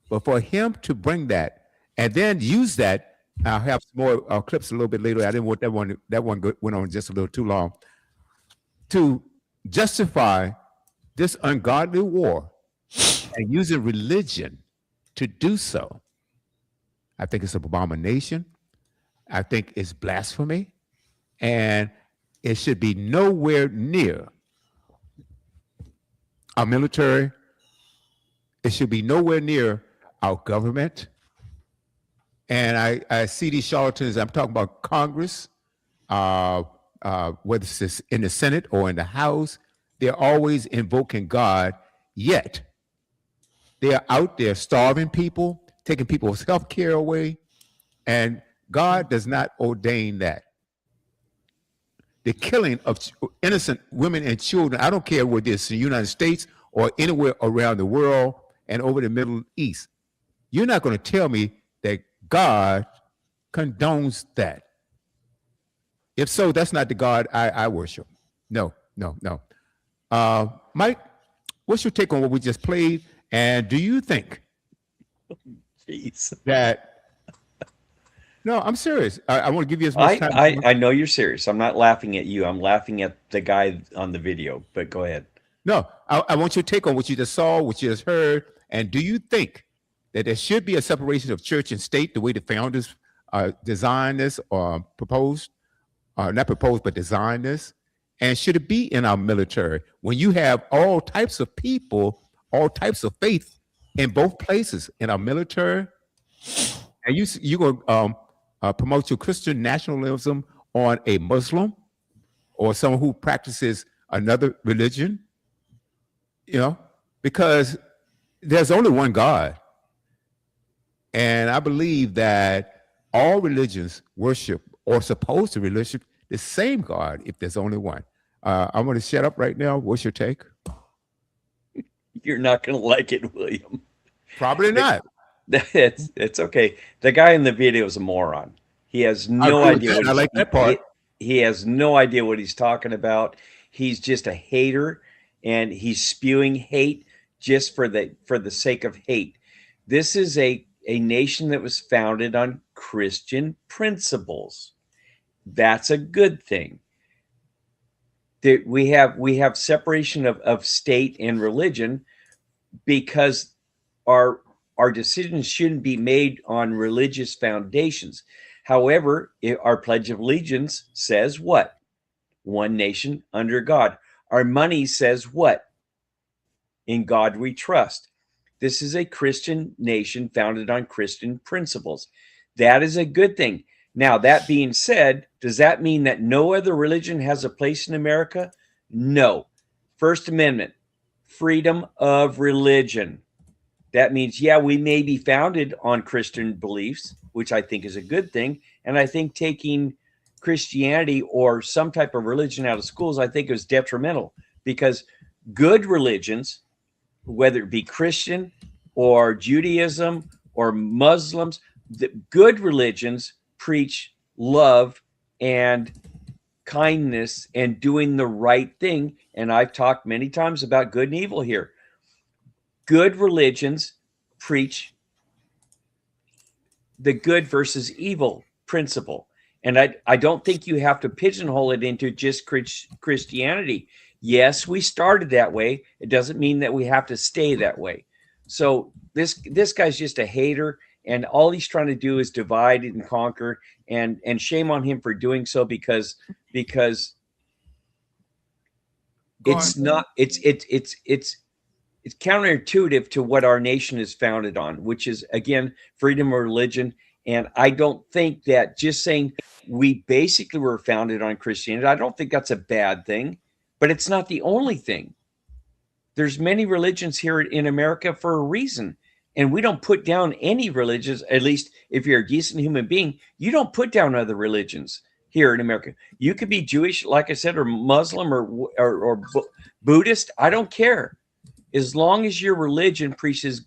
But for him to bring that and then use that, I'll have some more clips a little bit later. I didn't want that one. That one went on just a little too long. To justify this ungodly war and using religion to do so, I think it's an abomination. I think it's blasphemy. And it should be nowhere near our military. It should be nowhere near our government. And I see these charlatans, I'm talking about Congress, whether it's in the Senate or in the House, they're always invoking God, yet they are out there starving people, taking people's health care away, and God does not ordain that. The killing of innocent women and children, I don't care whether it's in the United States or anywhere around the world and over the Middle East. You're not going to tell me that God condones that. If so, that's not the God I worship. No. Mike, what's your take on what we just played? And do you think that... No, I'm serious. I want to give you as much time. I know you're serious. I'm not laughing at you. I'm laughing at the guy on the video, but go ahead. No, I want your take on what you just saw, what you just heard. And do you think that there should be a separation of church and state the way the founders designed this or proposed, not proposed, but designed this? And should it be in our military when you have all types of people, all types of faith in both places, in our military? And you're going to promote your Christian nationalism on a Muslim or someone who practices another religion, because there's only one God. And I believe that all religions worship or supposed to worship the same God if there's only one. I'm going to shut up right now. What's your take? You're not going to like it, William. Probably not. It's okay. The guy in the video is a moron. He has no idea. I like that part. He has no idea what he's talking about. He's just a hater, and he's spewing hate just for the sake of hate. This is a nation that was founded on Christian principles. That's a good thing. That we have separation of state and religion because our decisions shouldn't be made on religious foundations. However, our Pledge of Allegiance says what? One nation under God. Our money says what? In God we trust. This is a Christian nation founded on Christian principles. That is a good thing. Now, that being said, does that mean that no other religion has a place in America? No. First Amendment, freedom of religion. That means, yeah, we may be founded on Christian beliefs, which I think is a good thing. And I think taking Christianity or some type of religion out of schools, I think is detrimental, because good religions, whether it be Christian or Judaism or Muslims, the good religions preach love and kindness and doing the right thing. And I've talked many times about good and evil here. Good religions preach the good versus evil principle. And I don't think you have to pigeonhole it into just Christianity. Yes, we started that way. It doesn't mean that we have to stay that way. So this guy's just a hater, and all he's trying to do is divide and conquer, and shame on him for doing so, because it's not it's counterintuitive to what our nation is founded on, which is, again, freedom of religion. And I don't think that just saying we basically were founded on Christianity, I don't think that's a bad thing, but it's not the only thing. There's many religions here in America for a reason. And we don't put down any religions, at least if you're a decent human being, you don't put down other religions here in America. You could be Jewish, like I said, or Muslim or Buddhist. I don't care. As long as your religion preaches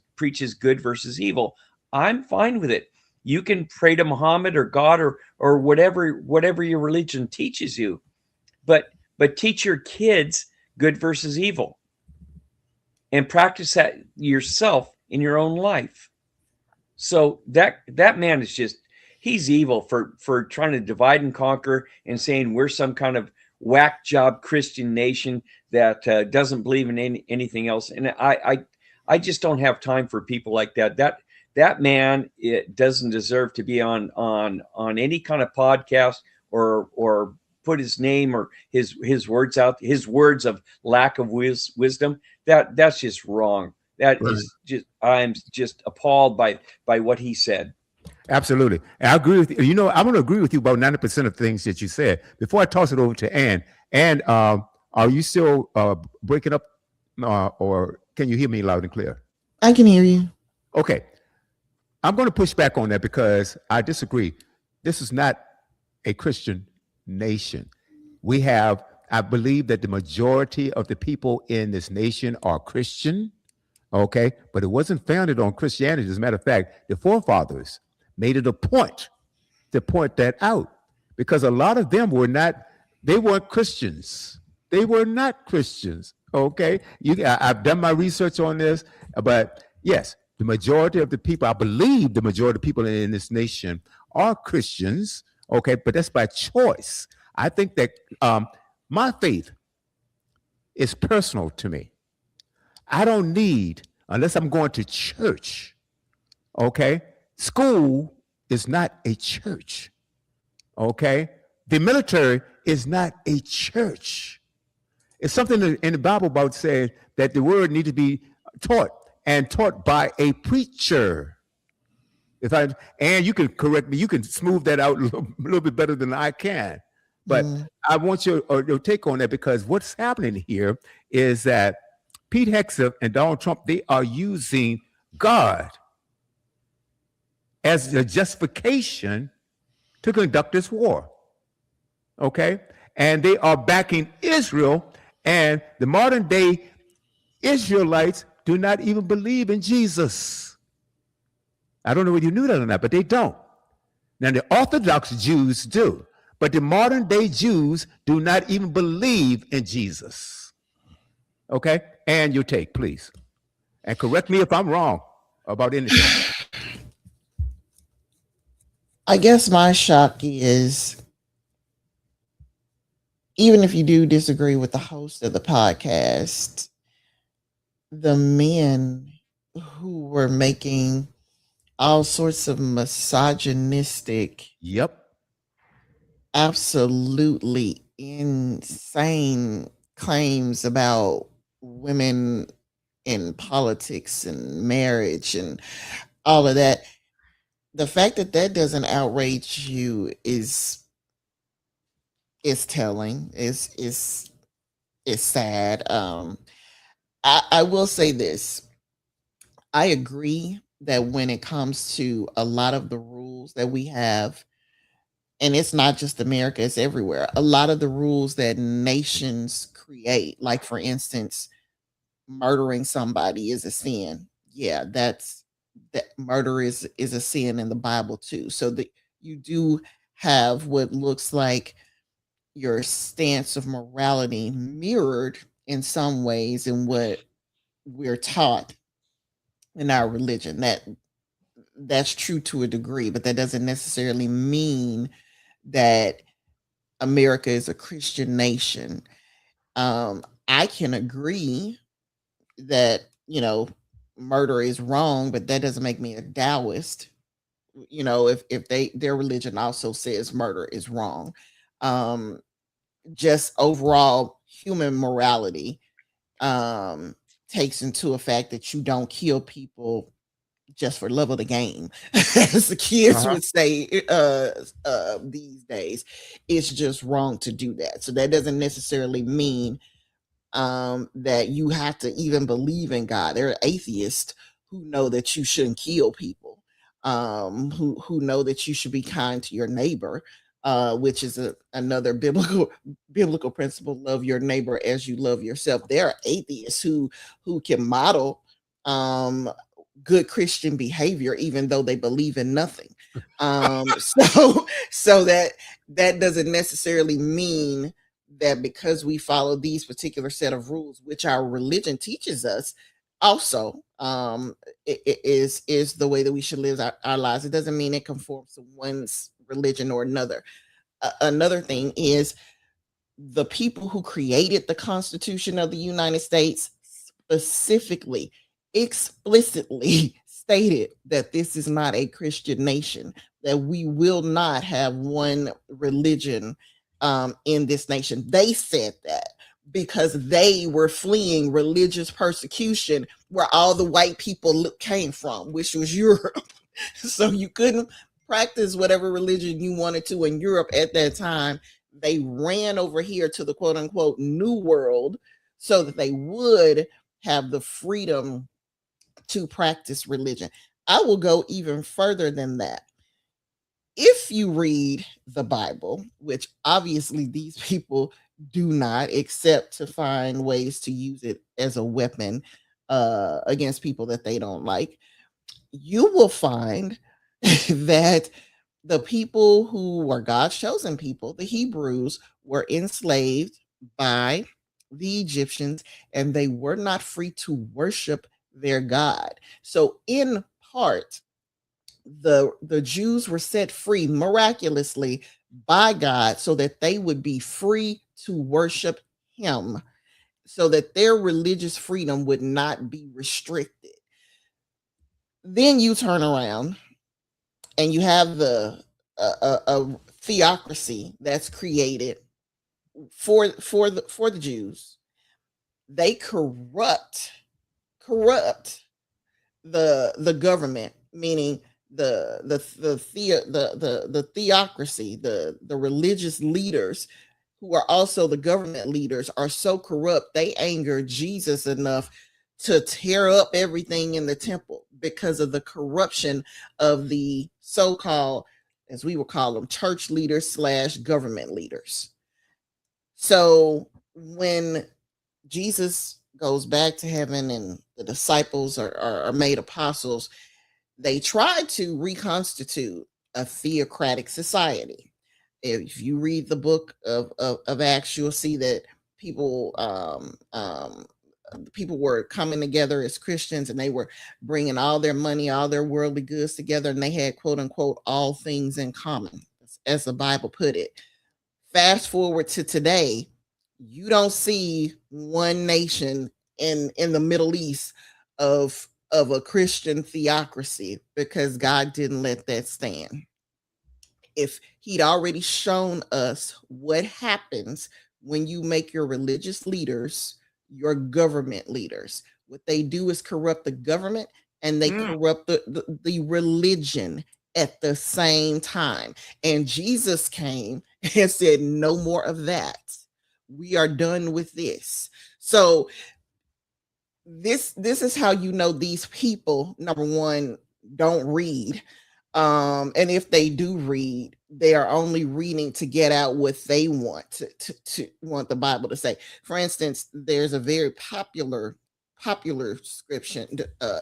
good versus evil, I'm fine with it. You can pray to Muhammad or God or whatever your religion teaches you, but teach your kids good versus evil, and practice that yourself in your own life. So that man is just, he's evil for trying to divide and conquer and saying we're some kind of whack job Christian nation that doesn't believe in anything else. And I just don't have time for people like that. That man, it doesn't deserve to be on any kind of podcast or put his name or his words out, his words of lack of wisdom. That's just wrong. That is just, I'm just appalled by what he said. Absolutely. I agree with you. You know, I'm going to agree with you about 90% of things that you said. Before I toss it over to Ann, are you still breaking up or can you hear me loud and clear? I can hear you. Okay. I'm going to push back on that because I disagree. This is not a Christian nation. We have, I believe that the majority of the people in this nation are Christian, okay? But it wasn't founded on Christianity. As a matter of fact, the forefathers made it a point to point that out because a lot of them they weren't Christians. They were not Christians, okay? I've done my research on this, but yes, the majority of the people, I believe the majority of people in this nation are Christians, okay? But that's by choice. I think that my faith is personal to me. I don't need, unless I'm going to church, okay? School is not a church, okay? The military is not a church. It's something in the Bible about saying that the word needs to be taught and taught by a preacher. And you can correct me, you can smooth that out a little bit better than I can. But I want your take on that, because what's happening here is that Pete Hegseth and Donald Trump, they are using God as a justification to conduct this war, okay? And they are backing Israel, and the modern day Israelites do not even believe in Jesus. I don't know whether you knew that or not, but they don't. Now, the Orthodox Jews do, but the modern day Jews do not even believe in Jesus. Okay? And your take, please. And correct me if I'm wrong about anything. I guess my shock is, even if you do disagree with the host of the podcast, the men who were making all sorts of misogynistic, absolutely insane claims about women in politics and marriage and all of that. The fact that doesn't outrage you is telling, is sad. I will say this. I agree that when it comes to a lot of the rules that we have, and it's not just America, it's everywhere, a lot of the rules that nations create, like for instance, murdering somebody is a sin. Yeah, that murder is a sin in the Bible too. So that you do have what looks like your stance of morality mirrored in some ways in what we're taught in our religion. That's true to a degree, but that doesn't necessarily mean that America is a Christian nation. I can agree that, murder is wrong, but that doesn't make me a Taoist. If their religion also says murder is wrong. Just overall human morality takes into effect that you don't kill people just for love of the game, as the kids would say these days. It's just wrong to do that. So that doesn't necessarily mean that you have to even believe in God. There are atheists who know that you shouldn't kill people, who know that you should be kind to your neighbor, which is another biblical principle: love your neighbor as you love yourself. There are atheists who can model good Christian behavior, even though they believe in nothing. So that doesn't necessarily mean that because we follow these particular set of rules, which our religion teaches us, also it is the way that we should live our lives. It doesn't mean it conforms to one's religion or another. Another thing is, the people who created the Constitution of the United States specifically, explicitly stated that this is not a Christian nation, that we will not have one religion in this nation. They said that because they were fleeing religious persecution where all the white people came from, which was Europe. So you couldn't practice whatever religion you wanted to in Europe at that time. They ran over here to the quote unquote New World so that they would have the freedom to practice religion. I will go even further than that. If you read the Bible, which obviously these people do not, except to find ways to use it as a weapon against people that they don't like, you will find that the people who were God's chosen people, the Hebrews, were enslaved by the Egyptians, and they were not free to worship their God. So in part, the Jews were set free miraculously by God so that they would be free to worship him, so that their religious freedom would not be restricted. Then you turn around and you have a theocracy that's created for the Jews. They corrupt the government, meaning the theocracy, the religious leaders who are also the government leaders are so corrupt, they anger Jesus enough to tear up everything in the temple because of the corruption of the so-called, as we will call them, church leaders / government leaders. So when Jesus goes back to heaven and the disciples are made apostles, they tried to reconstitute a theocratic society. If you read the book of Acts, you'll see that people were coming together as Christians, and they were bringing all their money, all their worldly goods together, and they had quote unquote all things in common, as the Bible put it. Fast forward to today, you don't see one nation in the Middle East of a Christian theocracy, because God didn't let that stand. If he'd already shown us what happens when you make your religious leaders your government leaders, what they do is corrupt the government and they corrupt the religion at the same time. And Jesus came and said, no more of that. We are done with this. So this is how you know these people, number one, don't read. And if they do read, they are only reading to get out what they want to want the Bible to say. For instance, there's a very popular popular scripture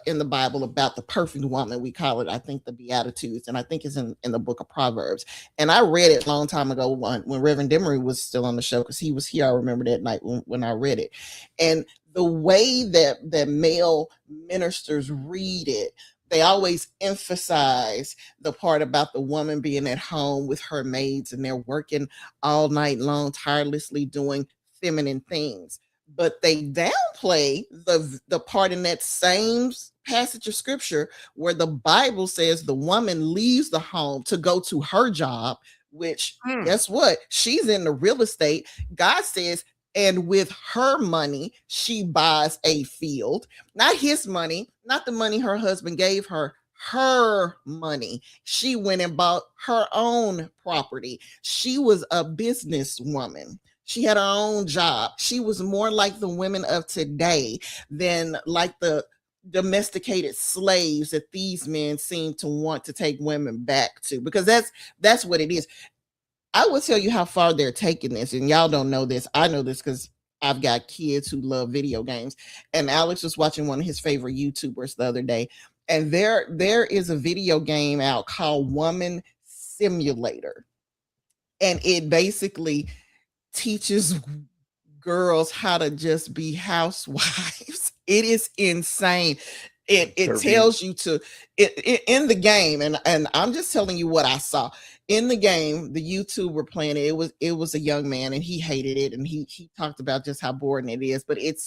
in the Bible about the perfect woman. We call it, I think, the Beatitudes, and I think it's in the book of Proverbs. And I read it a long time ago when Reverend Demery was still on the show, because he was here. I remember that night when I read it. And the way that male ministers read it, they always emphasize the part about the woman being at home with her maids, and they're working all night long, tirelessly doing feminine things. But they downplay the part in that same passage of scripture where the Bible says the woman leaves the home to go to her job, which guess what? She's in the real estate. God says, and with her money, she buys a field, not his money, not the money her husband gave her, her money. She went and bought her own property. She was a businesswoman. She had her own job. She was more like the women of today than like the domesticated slaves that these men seem to want to take women back to, because that's what it is. I will tell you how far they're taking this, and y'all don't know this. I know this because I've got kids who love video games, and Alex was watching one of his favorite YouTubers the other day, and there is a video game out called Woman Simulator, and it basically teaches girls how to just be housewives. It is insane. It tells you to in the game, and I'm just telling you what I saw in the game. The YouTuber playing it, it was a young man, and he hated it, and he talked about just how boring it is. But it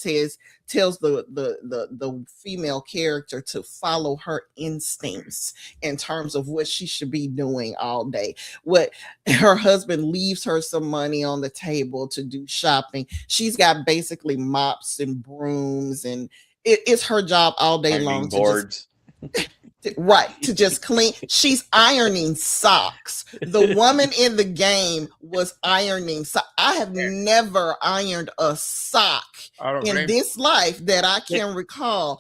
tells the female character to follow her instincts in terms of what she should be doing all day. What her husband leaves her some money on the table to do shopping. She's got basically mops and brooms, and it's her job all day long to just clean. She's ironing socks. The woman in the game was ironing socks. I have never ironed a sock in this life that I can recall.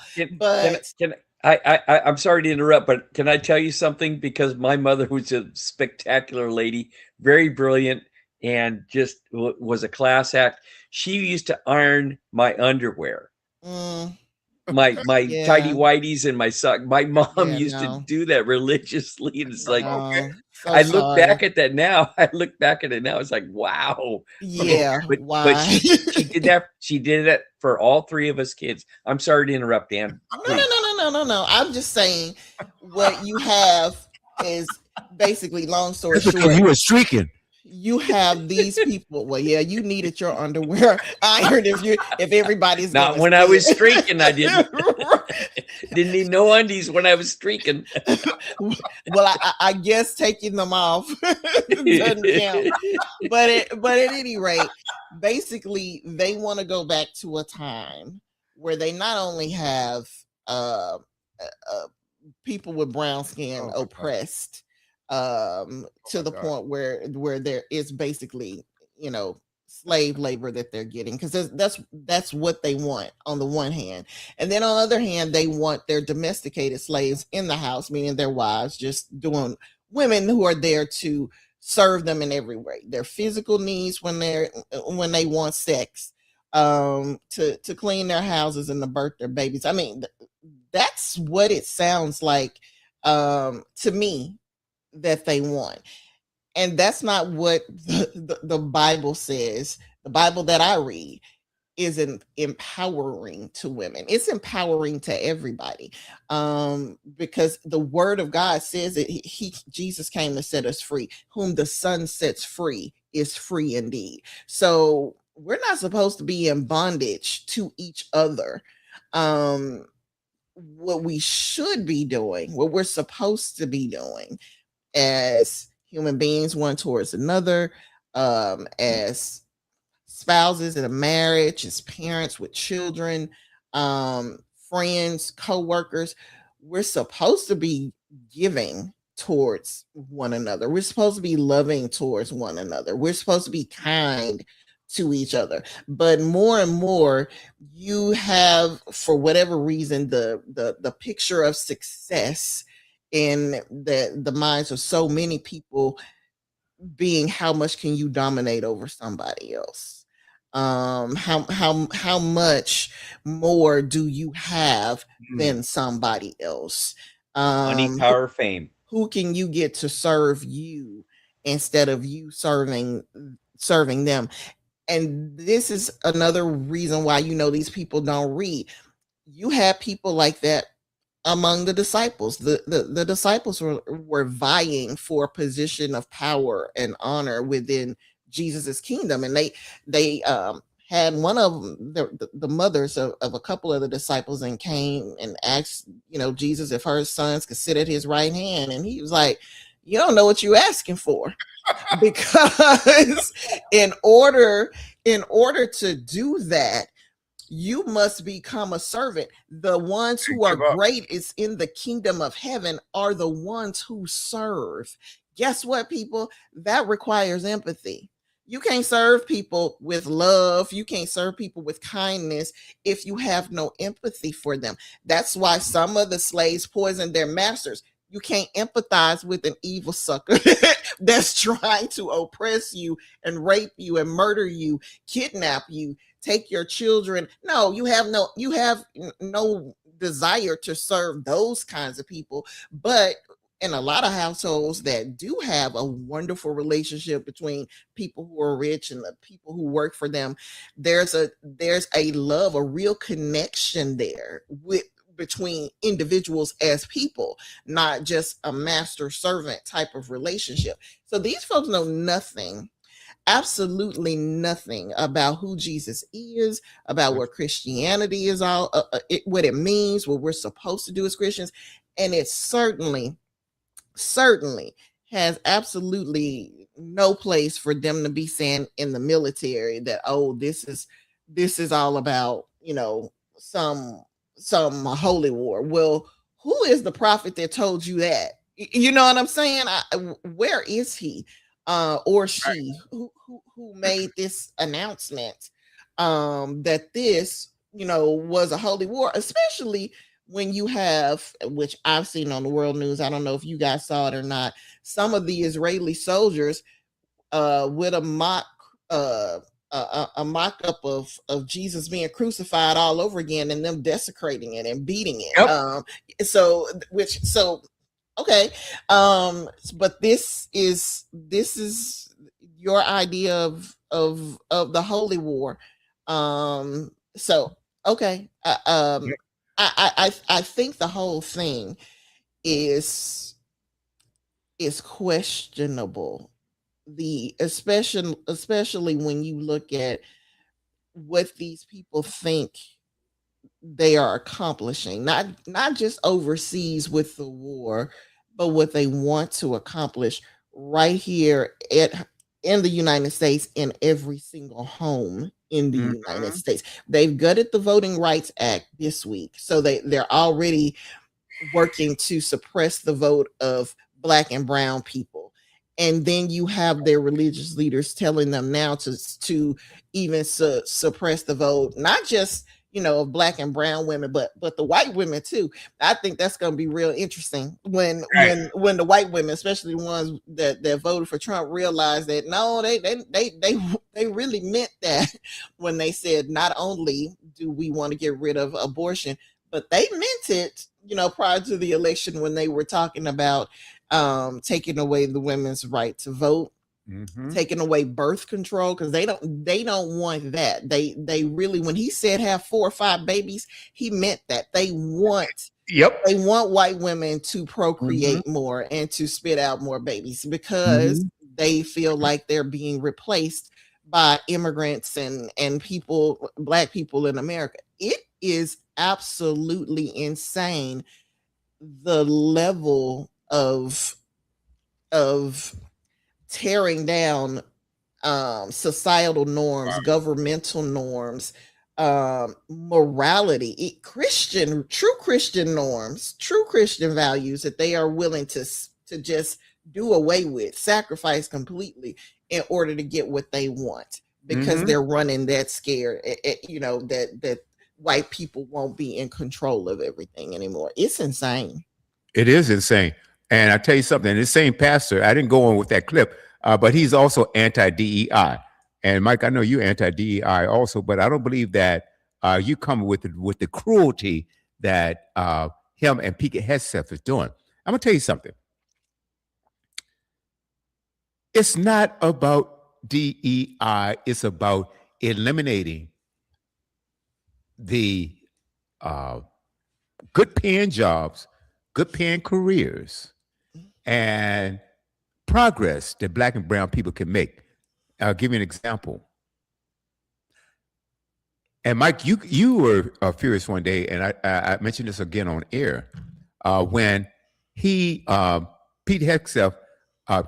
I'm sorry to interrupt, but can I tell you something? Because my mother was a spectacular lady, very brilliant, and just was a class act. She used to iron my underwear. My tidy whities and my sock. My mom used to do that religiously, and it's like I look back at that now. It's like, wow. Yeah, but she did that. She did that for all three of us kids. I'm sorry to interrupt, Dan. No. I'm just saying what you have is basically, long story short, you were streaking. You have these people. Well, yeah, you needed your underwear ironed if everybody's not when I was streaking. I didn't need no undies when I was streaking. Well, I guess taking them off doesn't count. But at any rate, basically, they want to go back to a time where they not only have people with brown skin oppressed. To the point where there is basically, slave labor that they're getting, because that's what they want on the one hand, and then on the other hand, they want their domesticated slaves in the house, meaning their wives, just doing women who are there to serve them in every way, their physical needs when they want sex, to clean their houses and to birth their babies. I mean, that's what it sounds like to me that they want. And that's not what the Bible says. The Bible that I read isn't empowering to women. It's empowering to everybody, because the word of God says that Jesus came to set us free. Whom the Son sets free is free indeed. So we're not supposed to be in bondage to each other. What we should be doing, what we're supposed to be doing as human beings, one towards another, as spouses in a marriage, as parents with children, friends, co-workers, we're supposed to be giving towards one another. We're supposed to be loving towards one another. We're supposed to be kind to each other. But more and more, you have, for whatever reason, the picture of success in the minds of so many people being, how much can you dominate over somebody else? How much more do you have than somebody else? Money, power, fame. Who can you get to serve you instead of you serving them? And this is another reason why these people don't read. You had people like that among the disciples. The disciples were vying for a position of power and honor within Jesus's kingdom, and they had one of them, the mothers of a couple of the disciples, and came and asked Jesus if her sons could sit at his right hand, and he was like, you don't know what you're asking for. Because in order to do that, you must become a servant. The ones who are great is in the kingdom of heaven are the ones who serve. Guess what, people? That requires empathy. You can't serve people with love. You can't serve people with kindness if you have no empathy for them. That's why some of the slaves poisoned their masters. You can't empathize with an evil sucker that's trying to oppress you and rape you and murder you, kidnap you, take your children. No, you have no desire to serve those kinds of people. But in a lot of households that do have a wonderful relationship between people who are rich and the people who work for them, there's a love, a real connection there between individuals as people, not just a master servant type of relationship. So these folks know nothing, absolutely nothing about who Jesus is, about what Christianity is all, what it means, what we're supposed to do as Christians. And it certainly has absolutely no place for them to be saying in the military that, oh, this is all about, some holy war. Well, who is the prophet that told you that? You know what I'm saying? Where is he or she who made this announcement that this was a holy war, especially when you have, which I've seen on the world news, I don't know if you guys saw it or not, some of the Israeli soldiers with a mock-up of Jesus being crucified all over again, and them desecrating it and beating it. Yep. Okay. But this is your idea of the holy war. Okay. I think the whole thing is questionable. Especially when you look at what these people think they are accomplishing, not just overseas with the war, but what they want to accomplish right here in the United States, in every single home in the United States. They've gutted the Voting Rights Act this week, so they're already working to suppress the vote of Black and brown people. And then you have their religious leaders telling them now to even suppress the vote, not just of Black and brown women, but the white women too. I think that's going to be real interesting when the white women, especially the ones that voted for Trump, realize that no, they really meant that when they said not only do we want to get rid of abortion, but they meant it, prior to the election when they were talking about taking away the women's right to vote, taking away birth control, because they don't want that. They really, when he said have 4 or 5 babies, he meant that. They want white women to procreate more and to spit out more babies, because they feel like they're being replaced by immigrants and people, Black people in America. It is absolutely insane, the level of tearing down societal norms, governmental norms, morality, true Christian norms, true Christian values that they are willing to just do away with, sacrifice completely in order to get what they want, because they're running that scared, that white people won't be in control of everything anymore. It's insane. It is insane. And I tell you something, this same pastor, I didn't go on with that clip, but he's also anti-DEI. And Mike, I know you're anti-DEI also, but I don't believe that you come with the cruelty that him and Pete Hegseth is doing. I'm gonna tell you something. It's not about DEI. It's about eliminating the good paying jobs, good paying careers, and progress that Black and brown people can make. I'll give you an example. And Mike, you were furious one day, and I mentioned this again on air when Pete Hegseth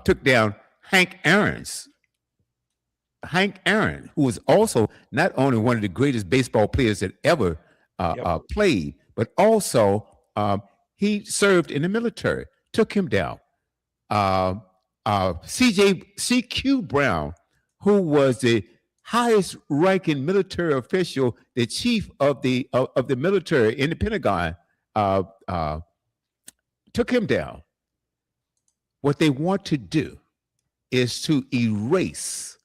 took down Hank Aaron, who was also not only one of the greatest baseball players that ever played, but also he served in the military. Took him down. CQ Brown, who was the highest ranking military official, the chief of the military in the Pentagon, took him down. What they want to do is to erase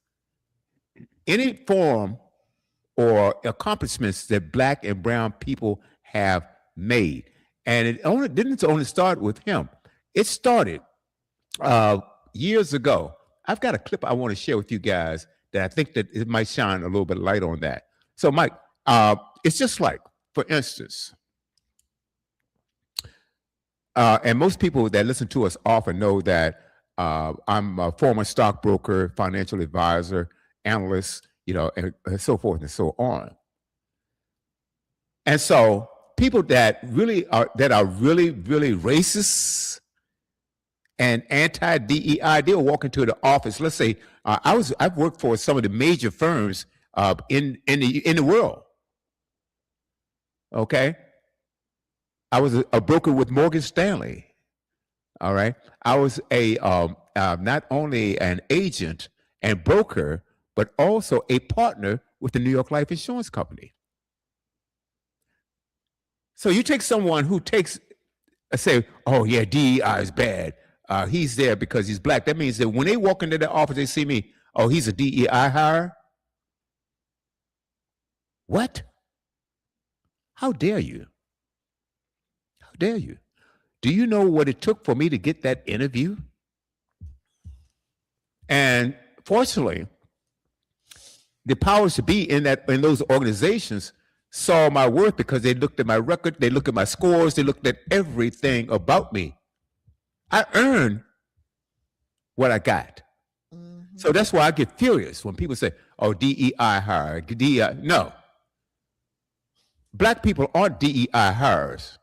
any form or accomplishments that Black and brown people have made. And it didn't only start with him. It started years ago. I've got a clip I want to share with you guys that I think that it might shine a little bit of light on that. So Mike, it's just like, for instance, and most people that listen to us often know that I'm a former stockbroker, financial advisor, analyst, and so forth and so on. And so people that are really racist and anti-DEI, they'll walk into the office. Let's say I've worked for some of the major firms in the world. Okay, I was a broker with Morgan Stanley. All right, I was not only an agent and broker, but also a partner with the New York Life Insurance Company. So you take someone who say, oh yeah, DEI is bad. He's there because he's Black. That means that when they walk into the office, they see me, oh, he's a DEI hire? What? How dare you? How dare you? Do you know what it took for me to get that interview? And fortunately, the powers to be in those organizations saw my worth because they looked at my record, they looked at my scores, they looked at everything about me. I earned what I got. Mm-hmm. So that's why I get furious when people say, oh, DEI hire, DEI. No. Black people aren't DEI hires.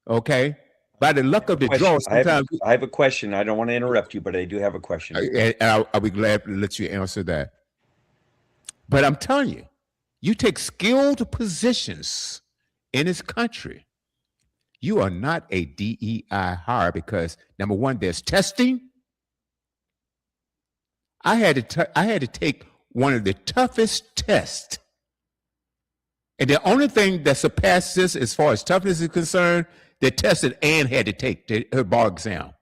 Okay? By the luck of the draw, sometimes I have a question. I don't want to interrupt you, but I do have a question. And I'll be glad to let you answer that. But I'm telling you, you take skilled positions in this country, you are not a DEI hire because, number one, there's testing. I had to take one of the toughest tests. And the only thing that surpassed this as far as toughness is concerned, the test that Ann had to take, her bar exam.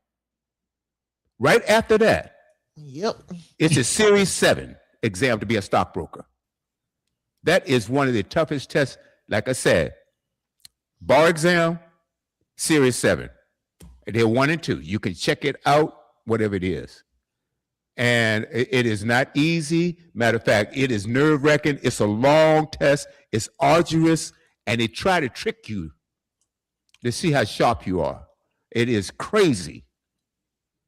Right after that, it's a Series 7 exam to be a stockbroker. That is one of the toughest tests. Like I said, bar exam, Series 7. They're 1 and 2. You can check it out, whatever it is. And it is not easy. Matter of fact, it is nerve-wracking. It's a long test. It's arduous. And they try to trick you to see how sharp you are. It is crazy.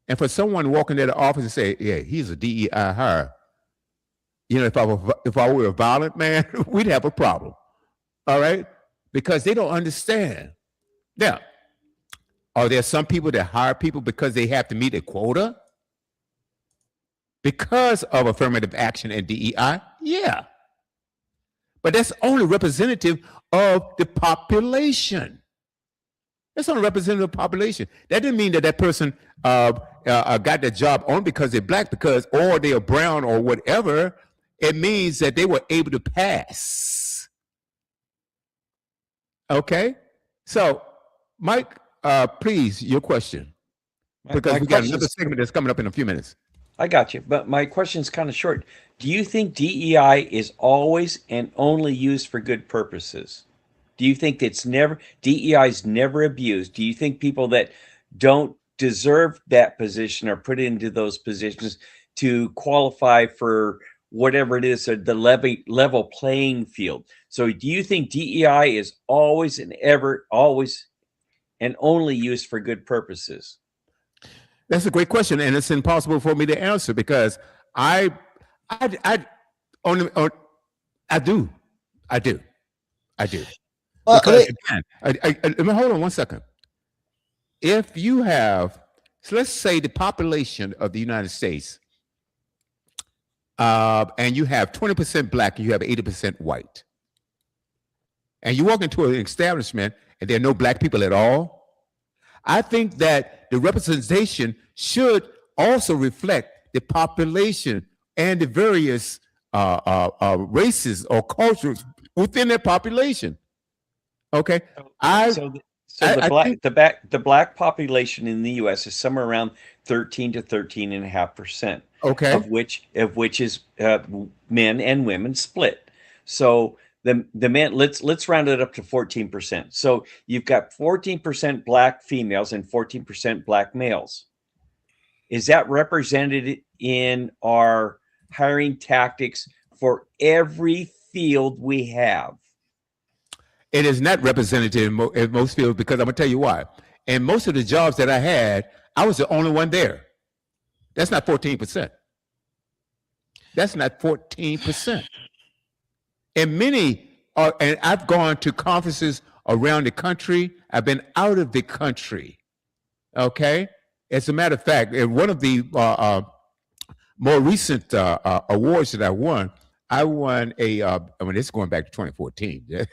And for someone walking into the office and say, yeah, he's a DEI hire. You know, if I were a violent man, we'd have a problem. All right? Because they don't understand. Now, are there some people that hire people because they have to meet a quota? Because of affirmative action and DEI? Yeah. But that's only representative of the population. That's only representative of the population. That didn't mean that that person got that job only because they're Black, or they are brown or whatever. It means that they were able to pass. Okay? So, Mike, please, your question. Because we got another segment that's coming up in a few minutes. I got you. But my question is kind of short. Do you think DEI is always and only used for good purposes? Do you think DEI is never abused? Do you think people that don't deserve that position are put into those positions to qualify for whatever it is, the level playing field? So do you think DEI is always and only used for good purposes? That's a great question, and it's impossible for me to answer because I do. Well, Because again, hold on one second. If you have, so let's say the population of the United States, and you have 20% black and you have 80% white, and you walk into an establishment and there are no black people at all, I think that the representation should also reflect the population and the various races or cultures within that population. Okay, the black population in the U.S. is somewhere around 13 to 13.5%. Okay, of which is men and women split. So the men, let's round it up to 14%. So you've got 14% black females and 14% black males. Is that represented in our hiring tactics for every field we have? It is not represented in most fields because I'm gonna tell you why. In most of the jobs that I had, I was the only one there. That's not 14%. That's not 14%. And and I've gone to conferences around the country. I've been out of the country. Okay. As a matter of fact, in one of the more recent awards that I won I mean, it's going back to 2014,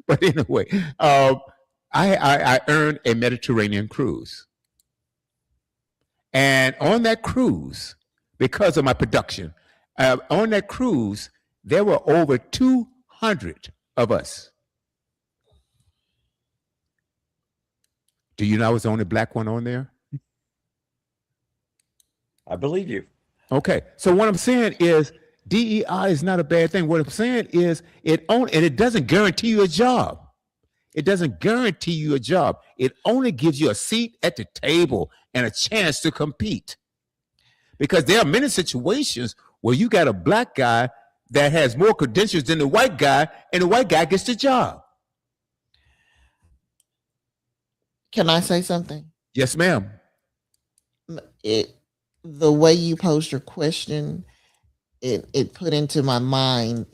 but anyway, I earned a Mediterranean cruise. And on that cruise, because of my production, on that cruise, there were over 200 of us. Do you know I was the only black one on there? I believe you. Okay, so what I'm saying is DEI is not a bad thing. What I'm saying is it doesn't guarantee you a job. It doesn't guarantee you a job. It only gives you a seat at the table and a chance to compete. Because there are many situations where you got a black guy that has more credentials than the white guy, and the white guy gets the job. Can I say something? Yes, ma'am. The way you posed your question, it put into my mind,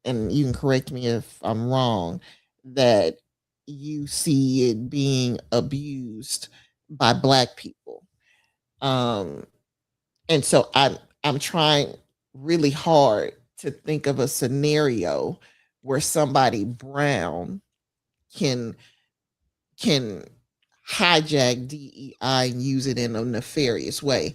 and you can correct me if I'm wrong, that you see it being abused by black people. And so I'm trying really hard to think of a scenario where somebody brown can hijack DEI and use it in a nefarious way.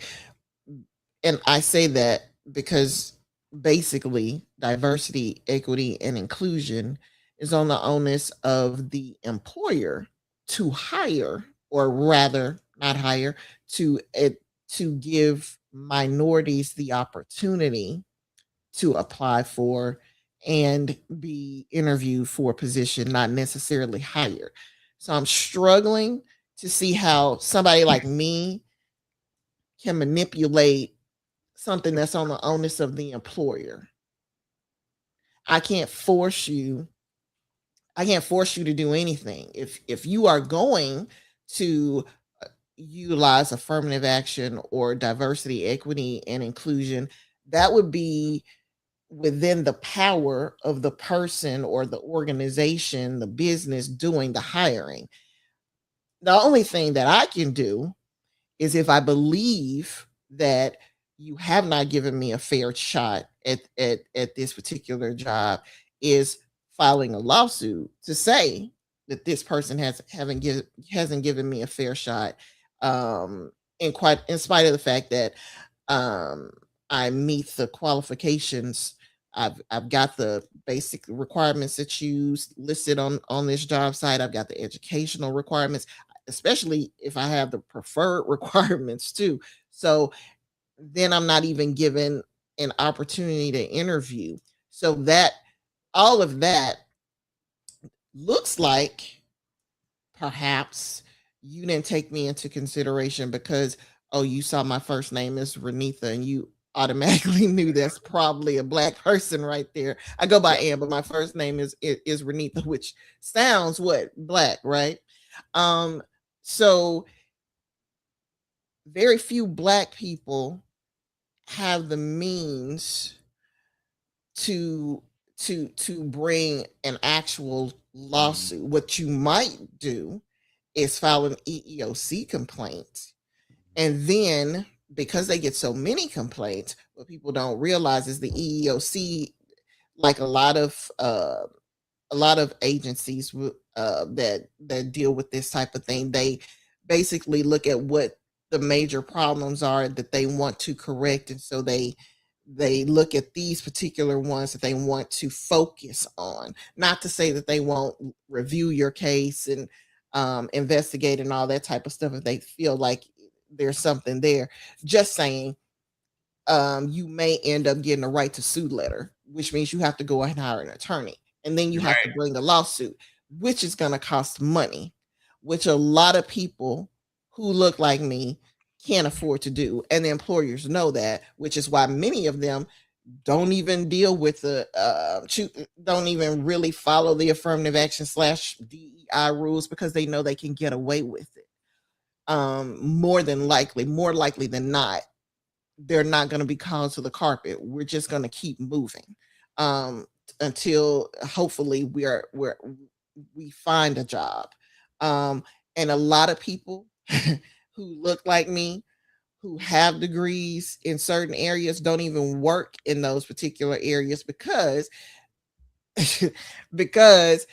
And I say that because basically diversity, equity, and inclusion is on the onus of the employer to hire, or rather not hire, to give minorities the opportunity to apply for and be interviewed for a position, not necessarily hired. So I'm struggling to see how somebody like me can manipulate something that's on the onus of the employer. I can't force you to do anything. If you are going to utilize affirmative action or diversity, equity, and inclusion, that would be within the power of the person or the organization, the business doing the hiring. The only thing that I can do is, if I believe that you have not given me a fair shot at this particular job, is filing a lawsuit to say that this person hasn't given me a fair shot, in spite of the fact that I meet the qualifications. I've got the basic requirements that you listed on this job site. I've got the educational requirements, especially if I have the preferred requirements too. So then I'm not even given an opportunity to interview. So that all of that looks like perhaps you didn't take me into consideration because, oh, you saw my first name is Renitha and you automatically knew that's probably a Black person right there. I go by Ann, but my first name is Renitha, which sounds what? Black, right? So very few Black people have the means to bring an actual lawsuit. What you might do is file an EEOC complaint, and then because they get so many complaints, what people don't realize is the EEOC, like a lot of agencies that deal with this type of thing, they basically look at what the major problems are that they want to correct, and so they look at these particular ones that they want to focus on. Not to say that they won't review your case and investigate and all that type of stuff if they feel like there's something there. Just saying, you may end up getting a right to sue letter, which means you have to go and hire an attorney, and then you have to bring a lawsuit, which is going to cost money, which a lot of people who look like me can't afford to do, and the employers know that, which is why many of them don't even deal with the don't even really follow the affirmative action / DEI rules, because they know they can get away with it. More likely than not, they're not going to be called to the carpet. We're just going to keep moving until hopefully we find a job. And a lot of people who look like me, who have degrees in certain areas, don't even work in those particular areas because because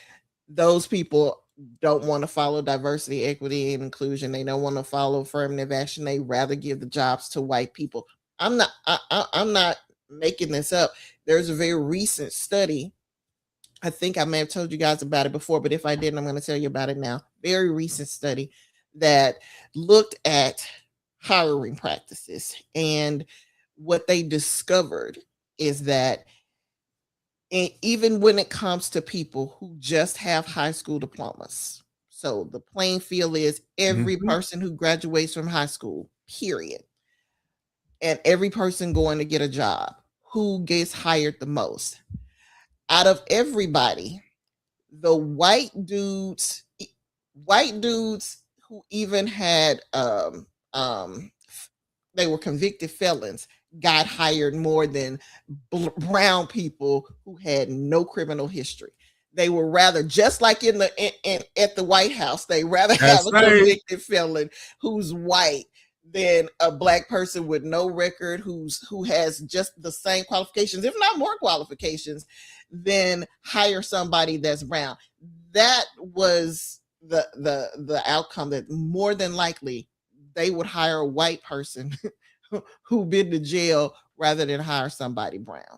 those people don't want to follow diversity, equity, and inclusion. They don't want to follow affirmative action. They rather give the jobs to white people. I'm not making this up. There's a very recent study. I think I may have told you guys about it before, but if I didn't, I'm going to tell you about it now. Very recent study that looked at hiring practices, and what they discovered is that even when it comes to people who just have high school diplomas, so the playing field is every person who graduates from high school, period, and every person going to get a job, who gets hired the most? Out of everybody, the white dudes who even had they were convicted felons, got hired more than brown people who had no criminal history. They were rather, just like at the White House, they rather have a convicted felon who's white than a Black person with no record who has just the same qualifications, if not more qualifications, than hire somebody that's brown. That was the outcome, that more than likely they would hire a white person who'd been to jail rather than hire somebody brown.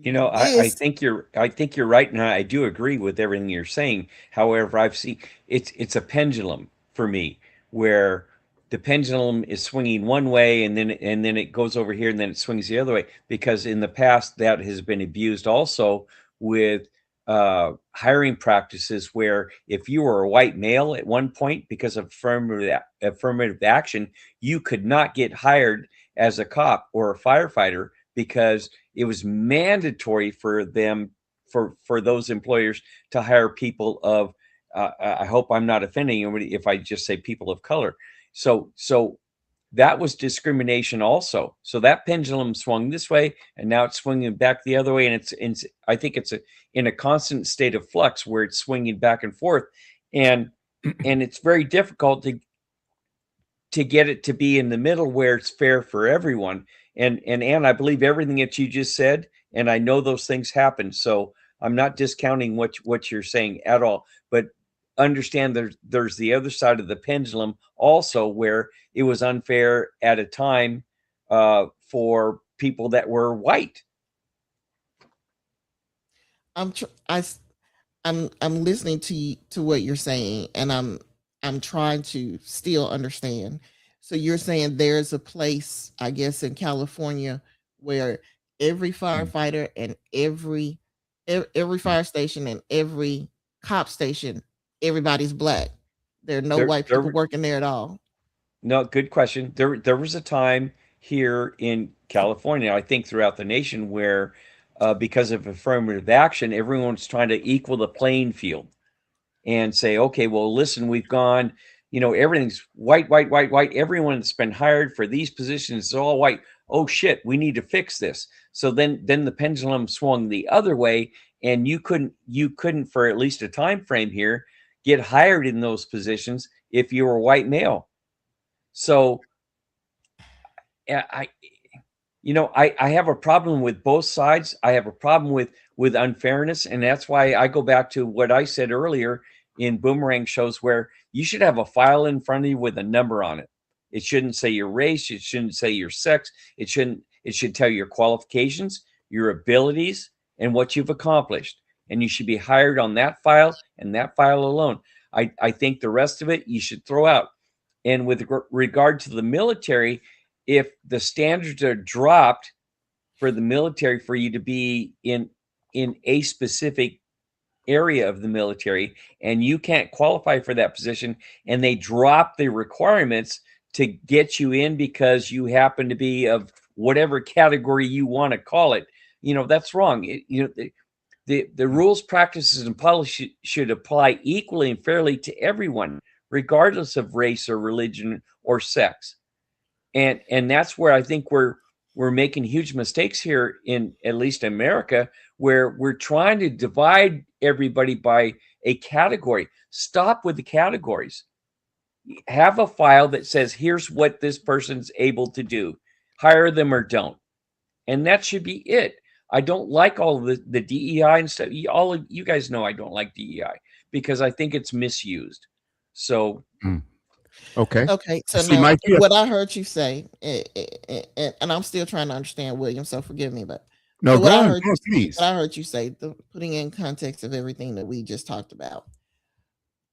You know, I think you're right, and I do agree with everything you're saying. However, I've seen it's a pendulum for me, where the pendulum is swinging one way, and then it goes over here, and then it swings the other way. Because in the past, that has been abused also with hiring practices, where if you were a white male at one point, because of affirmative action, you could not get hired as a cop or a firefighter, because it was mandatory for them, for those employers, to hire people of I hope I'm not offending anybody if I just say people of color. So that was discrimination also. So that pendulum swung this way, and now it's swinging back the other way, and I think it's in a constant state of flux, where it's swinging back and forth, and it's very difficult to get it to be in the middle where it's fair for everyone. And Ann, I believe everything that you just said, and I know those things happen. So I'm not discounting what you're saying at all, but understand there's the other side of the pendulum also, where it was unfair at a time for people that were white. I'm listening to what you're saying, and I'm trying to still understand. So you're saying there's a place, I guess, in California where every firefighter and every fire station and every cop station, everybody's black. There are no white people working there at all. No, good question. There was a time here in California, I think throughout the nation, where because of affirmative action, everyone's trying to equal the playing field and say, okay, well, listen, we've gone, everything's white, white, white, white. Everyone that's been hired for these positions is all white. Oh shit, we need to fix this. So then the pendulum swung the other way, and you couldn't for at least a time frame here get hired in those positions if you were a white male. So I have a problem with both sides. I have a problem with unfairness, and that's why I go back to what I said earlier in Boomerang shows, where you should have a file in front of you with a number on it. It shouldn't say your race, it shouldn't say your sex, it should tell you your qualifications, your abilities, and what you've accomplished. And you should be hired on that file and that file alone. I think the rest of it you should throw out. And with regard to the military, if the standards are dropped for the military for you to be in a specific area of the military, and you can't qualify for that position, and they drop the requirements to get you in because you happen to be of whatever category you want to call it, that's wrong. The rules, practices, and policy should apply equally and fairly to everyone, regardless of race or religion or sex. And that's where I think we're making huge mistakes here in at least America, where we're trying to divide everybody by a category. Stop with the categories. Have a file that says, here's what this person's able to do. Hire them or don't. And that should be it. I don't like all of the DEI and stuff. All of you guys know I don't like DEI because I think it's misused. So Okay. So See, now Mike, what I heard you say, and I'm still trying to understand, William, so forgive me, but no, what I go heard, on, please. what I heard you say, putting in context of everything that we just talked about.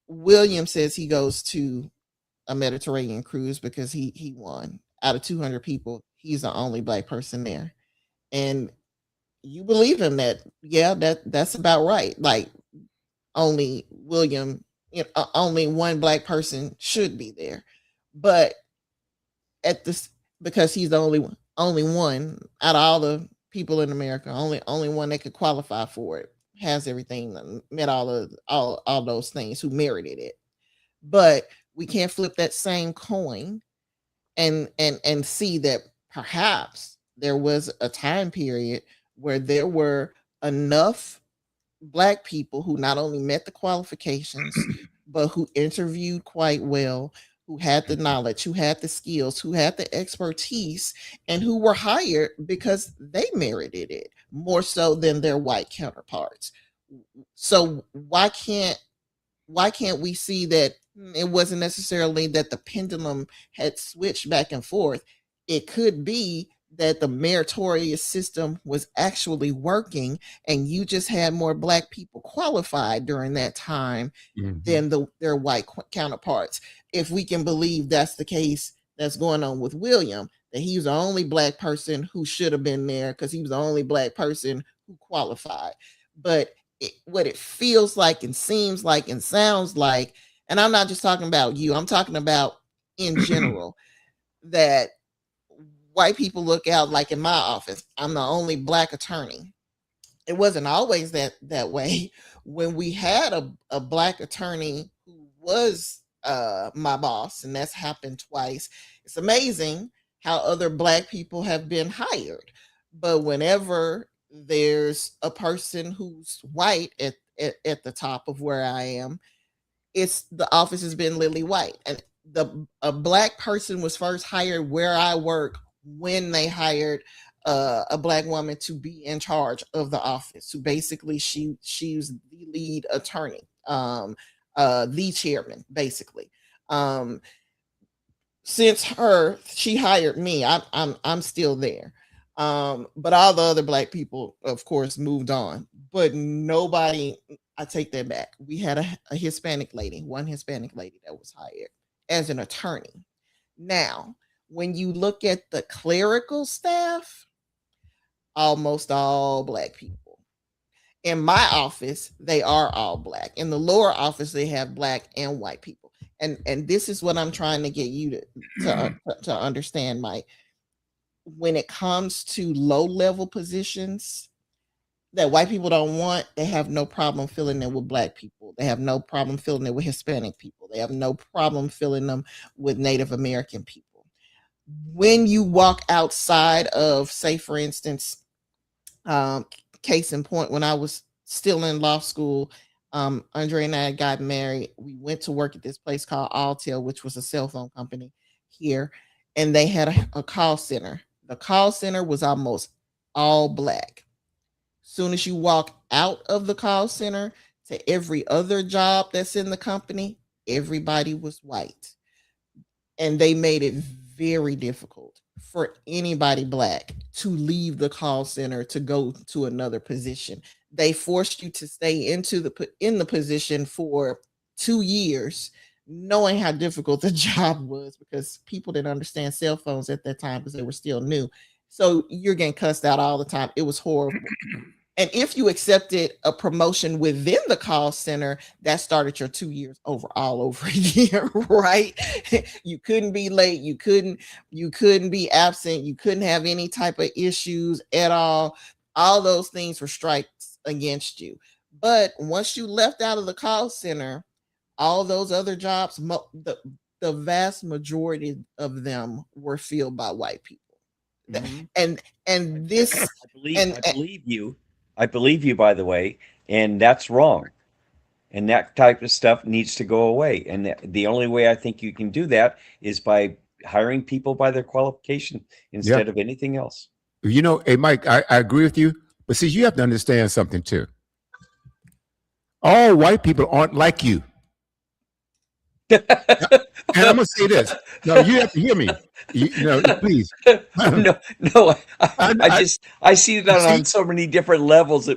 William says he goes to a Mediterranean cruise because he won. Out of 200 people, he's the only black person there. And you believe him that, yeah, that's about right. Like, only William, only one black person should be there. But at this, because he's the only one out of all the people in America, only one that could qualify for it, has everything, met all those things, who merited it. But we can't flip that same coin and see that perhaps there was a time period where there were enough black people who not only met the qualifications, but who interviewed quite well, who had the knowledge, who had the skills, who had the expertise, and who were hired because they merited it more so than their white counterparts. So why can't we see that it wasn't necessarily that the pendulum had switched back and forth? It could be that the meritorious system was actually working, and you just had more black people qualified during that time than their white counterparts. If we can believe that's the case that's going on with William, that he was the only black person who should have been there because he was the only black person who qualified. But what it feels like and seems like and sounds like, and I'm not just talking about you, I'm talking about in general, that white people look out, like in my office, I'm the only black attorney. It wasn't always that way. When we had a black attorney who was my boss, and that's happened twice, it's amazing how other black people have been hired. But whenever there's a person who's white at the top of where I am, the office has been lily white. And a black person was first hired where I work when they hired a black woman to be in charge of the office. So basically she's the lead attorney, the chairman, basically. Since she hired me, I'm still there. But all the other black people, of course, moved on. But nobody, I take that back. We had a Hispanic lady, one Hispanic lady that was hired as an attorney. Now, when you look at the clerical staff, almost all Black people. In my office, they are all Black. In the lower office, they have Black and white people. And this is what I'm trying to get you to understand, Mike. When it comes to low-level positions that white people don't want, they have no problem filling them with Black people. They have no problem filling them with Hispanic people. They have no problem filling them with Native American people. When you walk outside of, say, for instance, case in point, when I was still in law school, Andre and I got married. We went to work at this place called Alltel, which was a cell phone company here, and they had a call center. The call center was almost all Black. Soon as you walk out of the call center to every other job that's in the company, everybody was white. And they made it very difficult for anybody Black to leave the call center to go to another position. They forced you to stay in the position for 2 years, knowing how difficult the job was, because people didn't understand cell phones at that time because they were still new. So you're getting cussed out all the time. It was horrible. And if you accepted a promotion within the call center, that started your 2 years all over again, right? You couldn't be late. You couldn't be absent. You couldn't have any type of issues at all. All those things were strikes against you. But once you left out of the call center, all those other jobs, the vast majority of them were filled by white people. And this, I believe you. I believe you, by the way, and that's wrong. And that type of stuff needs to go away. And the only way I think you can do that is by hiring people by their qualification instead of anything else. You know, hey, Mike, I agree with you. But see, you have to understand something, too. All white people aren't like you. And I'm going to say this. No, you have to hear me. Please. I see that on so many different levels.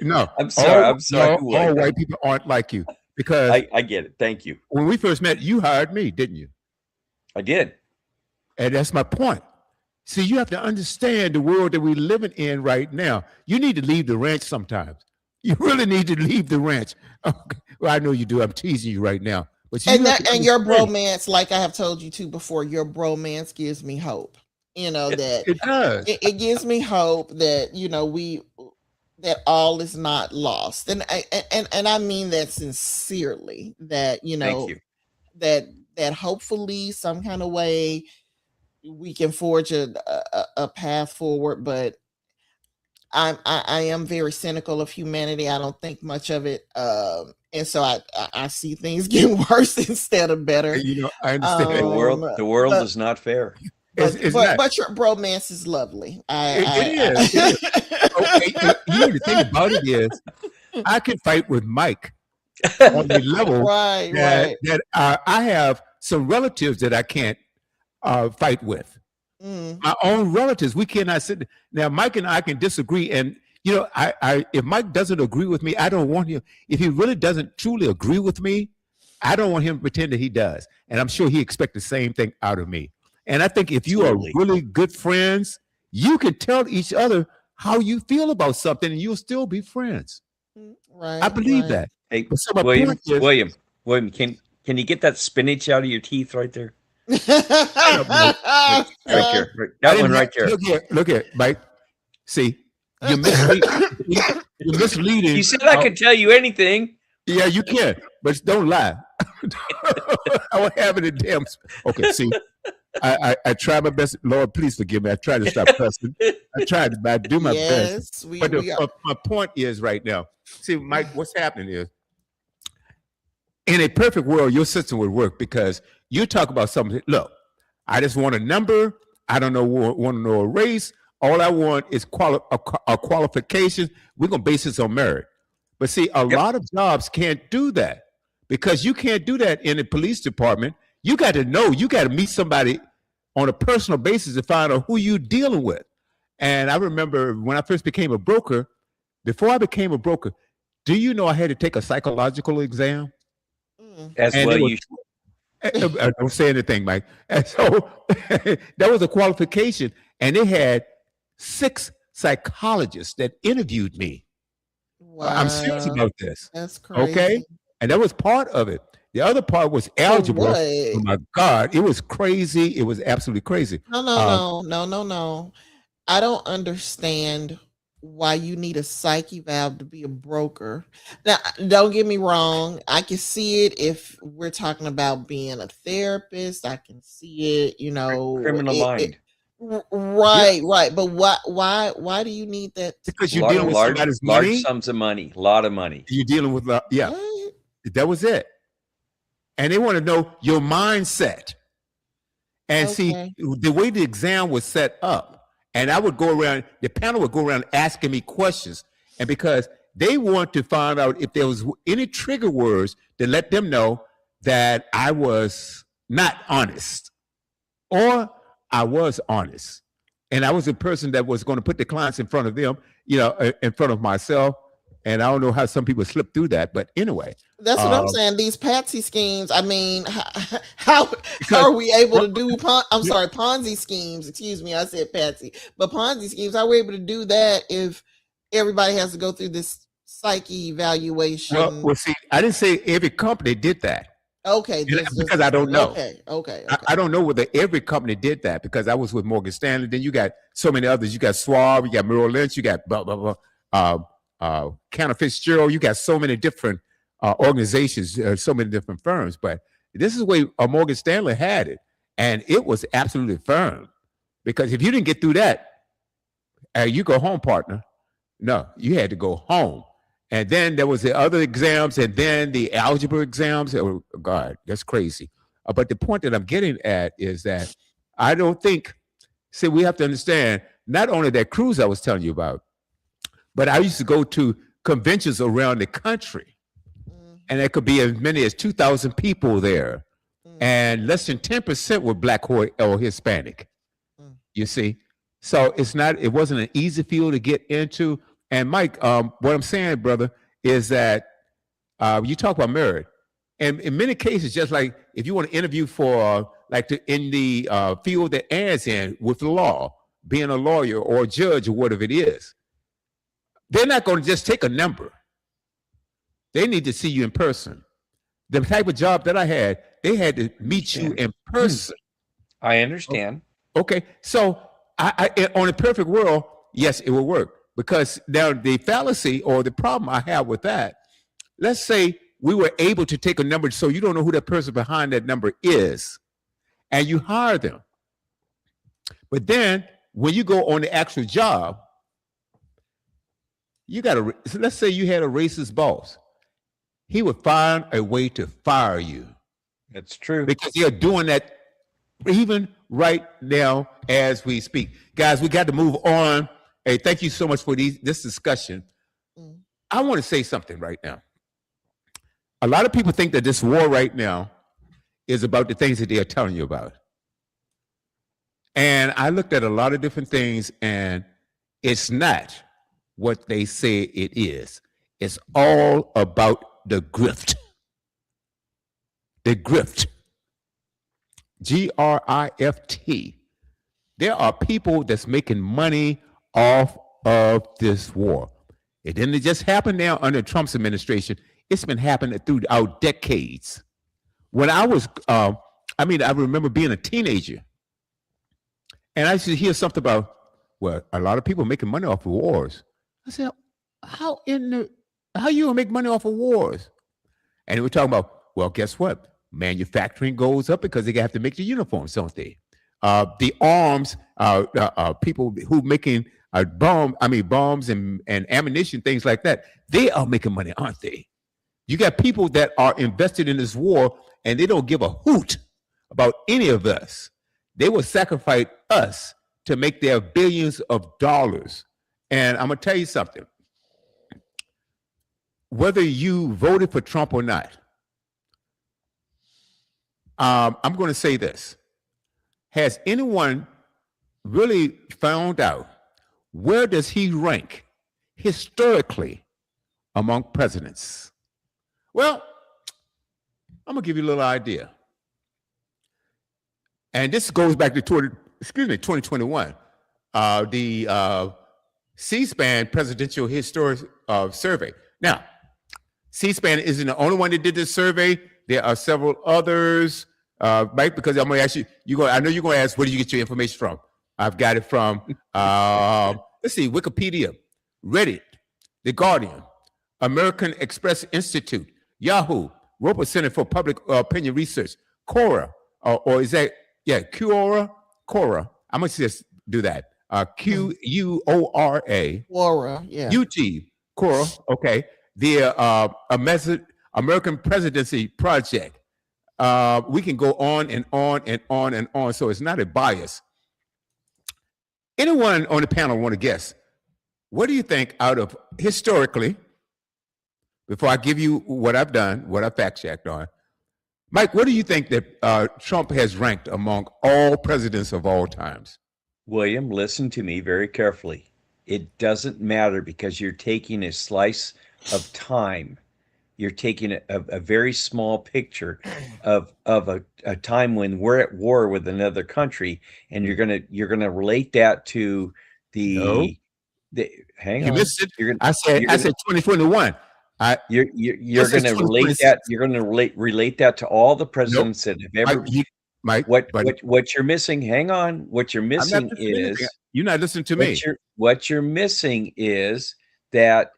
No, I'm sorry. All white people aren't like you, because I get it. Thank you. When we first met, you hired me, didn't you? I did. And that's my point. See, you have to understand the world that we're living in right now. You need to leave the ranch sometimes. You really need to leave the ranch. Okay. Well, I know you do. I'm teasing you right now. But and your bromance, like I have told you too before, your bromance gives me hope. That it does. It gives me hope that that all is not lost, and I mean that sincerely. That Thank you. that hopefully some kind of way we can forge a path forward. But I am very cynical of humanity. I don't think much of it. And so I see things getting worse instead of better. I understand. The world is not fair. But your bromance is lovely. It is. Okay, the thing about it is, I can fight with Mike on the level that I have some relatives that I can't fight with. My own relatives, we cannot sit. Now, Mike and I can disagree, and if Mike doesn't agree with me, I don't want him. If he really doesn't truly agree with me, I don't want him to pretend that he does. And I'm sure he expects the same thing out of me. And I think if you are really good friends, you can tell each other how you feel about something, and you'll still be friends. Right. I believe that. Hey, William, can you get that spinach out of your teeth right there? Right here. That one right there. Look here, Mike. See, you're misleading. You said I could tell you anything. Yeah, you can, but don't lie. I won't have it in damn. Okay, see, I try my best. Lord, please forgive me. I try to stop cussing. I tried, but I do my best. But my point is right now. See, Mike, what's happening is, in a perfect world, your system would work, because you talk about something. Look, I just want a number. I don't want to know a race. All I want is a qualification. We're going to base this on merit. But see, a lot of jobs can't do that, because you can't do that in the police department. You got to know. You got to meet somebody on a personal basis to find out who you're dealing with. And I remember when I first became a broker, before I became a broker, do you know I had to take a psychological exam? As well, you should. Don't say anything, Mike. And so that was a qualification. And they had 6 psychologists that interviewed me. I'm serious Wow. about this. That's Okay. crazy. And that was part of it. The other part was algebra. what? Oh my God. It was crazy. It was absolutely crazy. No. I don't understand why you need a psych eval to be a broker. Now, don't get me wrong. I can see it if we're talking about being a therapist. I can see it, Criminal mind. Right. But why do you need that? Because you're dealing with somebody's large money. sums of money, a lot of money. You're dealing with, yeah, What? that was it. And they want to know your mindset. And see, Okay. the way the exam was set up, and I would go around, the panel would go around asking me questions. And because they want to find out if there was any trigger words to let them know that I was not honest or I was honest. And I was a person that was going to put the clients in front of them, in front of myself. And I don't know how some people slip through that. But anyway. That's what I'm saying. These Patsy schemes. I mean, how are we able to do? Ponzi schemes. Excuse me, I said Patsy, but Ponzi schemes. How are we able to do that if everybody has to go through this psyche evaluation? Well, see, I didn't say every company did that. Okay, because I don't know. Okay. I don't know whether every company did that because I was with Morgan Stanley. Then you got so many others. You got Schwab, you got Merrill Lynch, you got blah blah blah. Cantor Fitzgerald. You got so many different organizations, so many different firms. But this is the way Morgan Stanley had it, and it was absolutely firm. Because if you didn't get through that, you go home, partner. No, you had to go home. And then there was the other exams, and then the algebra exams. Oh, God, that's crazy. But the point that I'm getting at is that I don't think, see, we have to understand, not only that cruise I was telling you about, but I used to go to conventions around the country, and there could be as many as 2,000 people there, and less than 10% were Black or Hispanic, you see? So it wasn't an easy field to get into. And Mike, what I'm saying, brother, is that you talk about merit, and in many cases, just like if you want to interview for in the field that Aaron's in with the law, being a lawyer or a judge or whatever it is, they're not going to just take a number. They need to see you in person. The type of job that I had, they had to meet you in person. I understand. Okay, so I on a perfect world, yes, it will work. Because now the fallacy or the problem I have with that, let's say we were able to take a number so you don't know who that person behind that number is, and you hire them. But then when you go on the actual job, let's say you had a racist boss. He would find a way to fire you. That's true. Because they're doing that even right now as we speak. Guys, we got to move on. Hey, thank you so much for this discussion. I want to say something right now. A lot of people think that this war right now is about the things that they are telling you about. And I looked at a lot of different things, and it's not what they say it is. It's all about the grift. The grift. Grift. There are people that's making money off of this war. It didn't just happen now under Trump's administration. It's been happening throughout decades. When I was, I remember being a teenager, and I used to hear something about, well, a lot of people making money off of wars. I said, how you gonna make money off of wars? And we're talking about, well, guess what? Manufacturing goes up because they have to make the uniforms, don't they? The arms, people who making bombs and ammunition, things like that, they are making money, aren't they? You got people that are invested in this war, and they don't give a hoot about any of us. They will sacrifice us to make their billions of dollars. And I'm gonna tell you something. Whether you voted for Trump or not, I'm going to say this. Has anyone really found out where does he rank historically among presidents? Well, I'm going to give you a little idea. and this goes back to 2021. The C-SPAN Presidential Historic Survey. Now, C-SPAN isn't the only one that did this survey. There are several others, Mike, because I'm going to ask you, I know you're going to ask, where do you get your information from? I've got it from, let's see, Wikipedia, Reddit, The Guardian, American Express Institute, Yahoo, Roper Center for Public Opinion Research, Quora, or is that, Quora? I'm going to just do that. Quora. Quora, yeah. UT, Quora, okay. The American Presidency Project. We can go on and on and on and on, so it's not a bias. Anyone on the panel want to guess? What do you think out of historically, before I give you what I've done, what I fact-checked on, Mike, what do you think that Trump has ranked among all presidents of all times? William, listen to me very carefully. It doesn't matter because you're taking a slice of time. You're taking a very small picture of a time when we're at war with another country, and you're gonna relate that to the hang on. You missed it. I said 2021. You're going to relate that. You're going to relate that to all the presidents that have ever. Mike, what you're missing? Hang on. What you're missing is you're not listening to me. What you're missing is that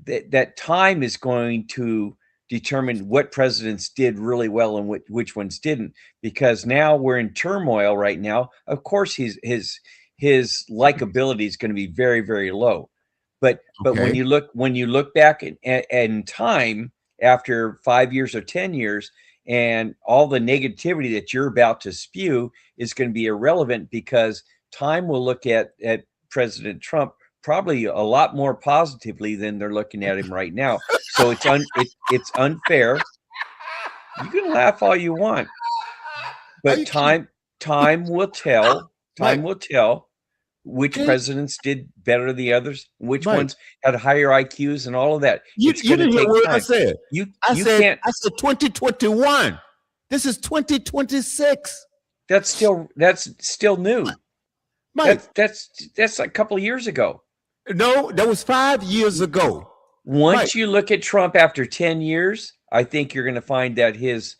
that time is going to determine what presidents did really well and which ones didn't. Because now we're in turmoil right now. Of course, his likability is going to be very, very low. But when you look back in time after 5 years or 10 years, and all the negativity that you're about to spew is going to be irrelevant, because time will look at President Trump probably a lot more positively than they're looking at him right now. So it's unfair. You can laugh all you want, but time will tell. Time will tell which presidents did better than the others, which ones had higher IQs, and all of that. You didn't hear what I said. I said 2021. This is 2026. That's still new. Mike, that's a couple of years ago. No, that was 5 years ago. Once you look at Trump after 10 years, I think you're going to find that his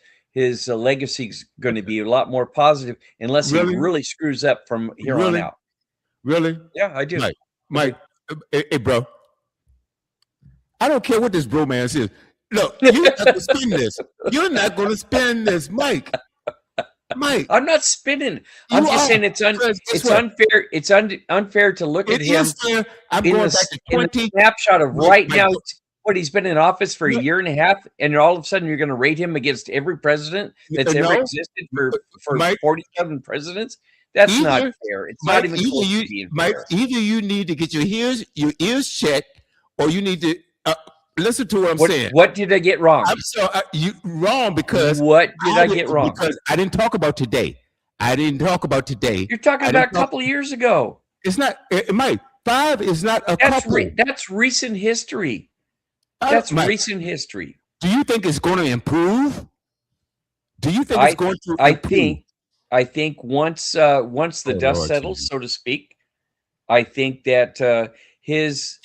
legacy is going to be a lot more positive, unless he really screws up from here on out. Really? Yeah, I do. Mike, hey, bro. I don't care what this bromance is. Look, you're not going to spin this. You're not going to spin this, Mike. Mike, I'm not spinning. I'm just saying it's unfair. It's unfair to look at him I'm going back to 20 in a snapshot of right now. What, he's been in office for a year and a half, and all of a sudden you're going to rate him against every president that's ever existed for 47 presidents? That's not fair. It's not even close to being fair. Either you need to get your ears checked, or you need to listen to what I'm saying. What did I get wrong? I'm so wrong because what did I get wrong? Because I didn't talk about today. You're talking about a couple of years ago. It's not, Mike. 5 is not a couple. That's recent history. That's recent history. Do you think it's going to improve? Do you think it's going to improve? I think once the dust settles, so to speak, I think that his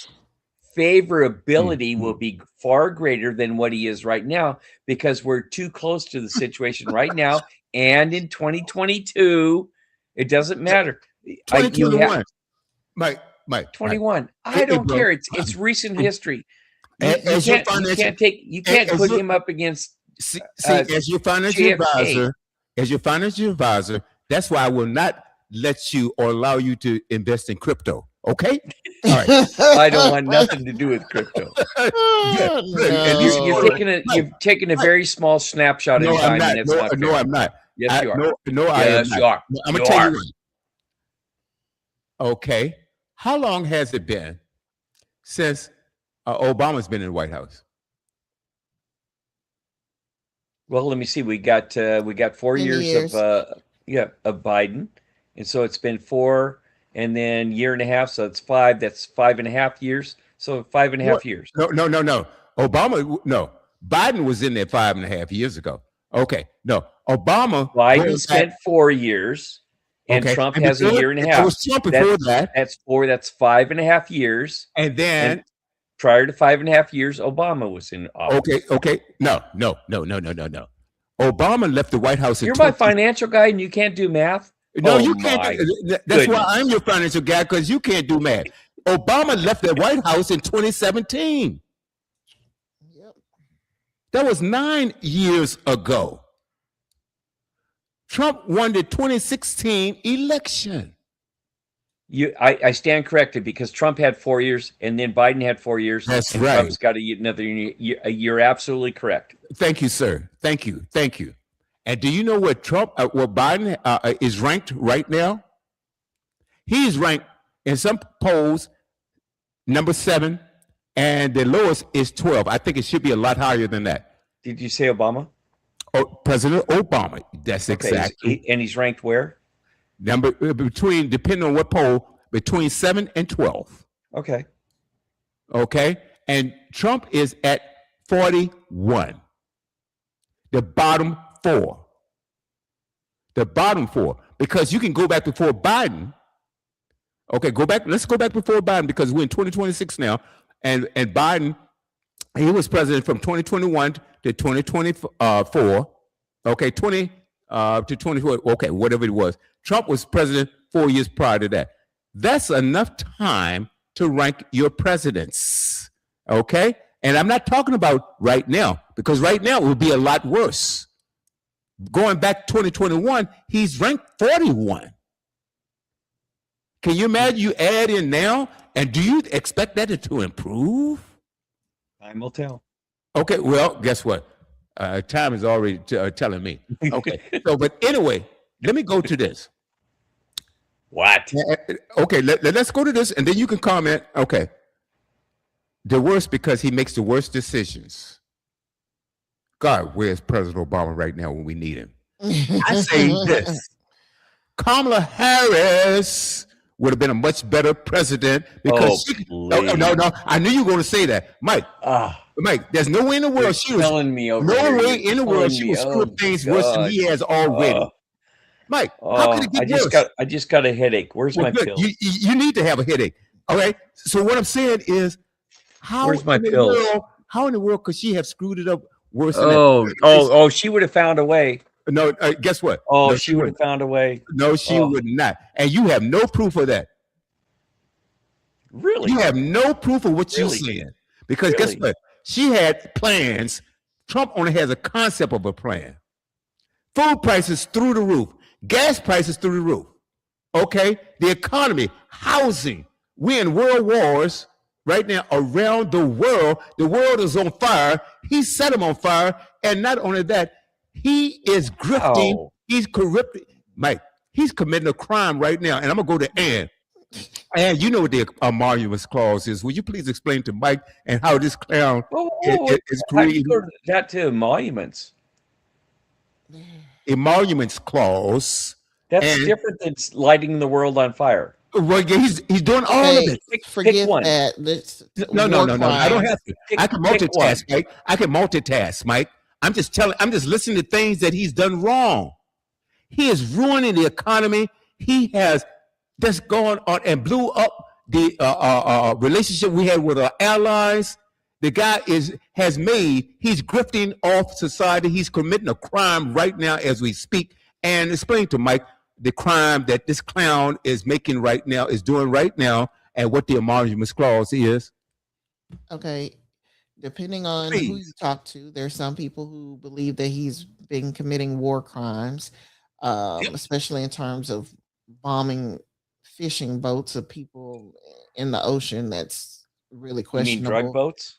favorability will be far greater than what he is right now, because we're too close to the situation right now. And in 2022, it doesn't matter. 2021, Mike. 21. I don't care. It's recent history. You can't put him up against. As your financial advisor, that's why I will not let you or allow you to invest in crypto. Okay? All right. I don't want nothing to do with crypto. You've taken a very small snapshot in time. No, I'm not. Yes, you are. Yes, you are. I'm going to tell you what. Okay. How long has it been since Obama's been in the White House? Well, let me see. We got 4 years of Biden, and so it's been 4, and then year and a half, so it's 5. That's 5.5 years. So 5.5 years. No. Biden was in there 5.5 years ago. Okay, no, Obama. Biden going spent back- 4 years, and Okay, Trump and has a before- year and a there half. was Trump before that. That's 5.5 years. And then And prior to 5.5 years, Obama was in office. okay, no. Obama left the White House. You're my financial guy, and you can't do math. No, Oh, you can't. my That's why goodness. I'm your financial guy, because you can't do math. Obama left the White House in 2017. Yep. That was 9 years ago. Trump won the 2016 election. I stand corrected, because Trump had 4 years, and then Biden had 4 years. That's and right. Trump's got another year. You're absolutely correct. Thank you, sir. Thank you. And do you know where Biden is ranked right now? He's ranked in some polls number 7, and the lowest is 12. I think it should be a lot higher than that. Did you say Obama? Oh, President Obama. That's Okay, exactly. and he's ranked where? Number between, depending on what poll, between 7 and 12. Okay. Okay, and Trump is at 41. The bottom four. Because you can go back before Biden. Okay, let's go back before Biden, because we're in 2026 now. And Biden, he was president from 2021 to 2024. Okay, 20 to 24. Okay, whatever it was. Trump was president 4 years prior to that. That's enough time to rank your presidents. Okay? And I'm not talking about right now, because right now it would be a lot worse. Going back 2021, he's ranked 41. Can you imagine you add in now? And do you expect that to improve? Time will tell. Okay, well, guess what? Time is already telling me. Okay, so, but anyway, let me go to this. What? Okay, let's go to this, and then you can comment. Okay. The worst, because he makes the worst decisions. God, where's President Obama right now when we need him? I say this. Kamala Harris would have been a much better president, because no, I knew you were going to say that. Mike, there's no way in the world she was telling me over no here. way in the world she was screwing things worse than he has already. Mike, how could it get worse? I just got a headache. Where's my Good. pills? You need to have a headache. Okay. So what I'm saying is, Where's my pills? How in the world could she have screwed it up worse than that? She would have found a way. No, guess what? Oh, no, she would have found a way. No, she would not. And you have no proof of that. Really? You have no proof of what you're saying. Because guess what? She had plans. Trump only has a concept of a plan. Food prices through the roof. Gas prices through the roof. Okay? The economy, housing. We're in world wars right now around the world. The world is on fire. He set them on fire. And not only that, he is grifting. Oh. He's corrupting. Mike, he's committing a crime right now. And I'm going to go to Ann. And you know what the emoluments clause is. Will you please explain to Mike and how this clown is creating that to emoluments? Emoluments clause. That's different than lighting the world on fire. Well, he's doing all of it. Forget one. that. No. I don't have to. I can multitask, Mike. I can multitask, Mike. I'm just listening to things that he's done wrong. He is ruining the economy. He has just gone on and blew up the relationship we had with our allies. The guy he's grifting off society. He's committing a crime right now as we speak. And explain to Mike the crime that this clown is making right now, is doing right now, and what the emoluments clause is. Okay. Depending on who you talk to, there's some people who believe that he's been committing war crimes, especially in terms of bombing fishing boats of people in the ocean. That's really questionable. You mean drug boats?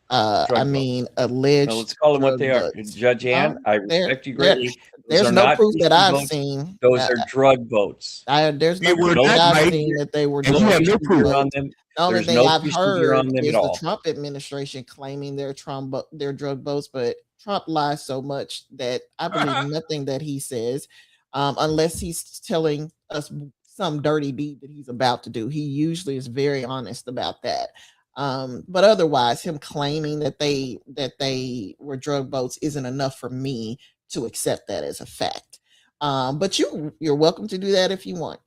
I mean, alleged. No, let's call them what they are. Judge Ann, I respect you greatly. There's no proof that I've seen. Those are drug boats. There's no proof that I've seen that they were. And you have no proof on them. The only There's thing no I've procedure heard on them is at all. the Trump administration claiming they're drug boats, but Trump lies so much that I believe nothing that he says, unless he's telling us some dirty deed that he's about to do. He usually is very honest about that. But otherwise, him claiming that they were drug boats isn't enough for me to accept that as a fact. But you're welcome to do that if you want.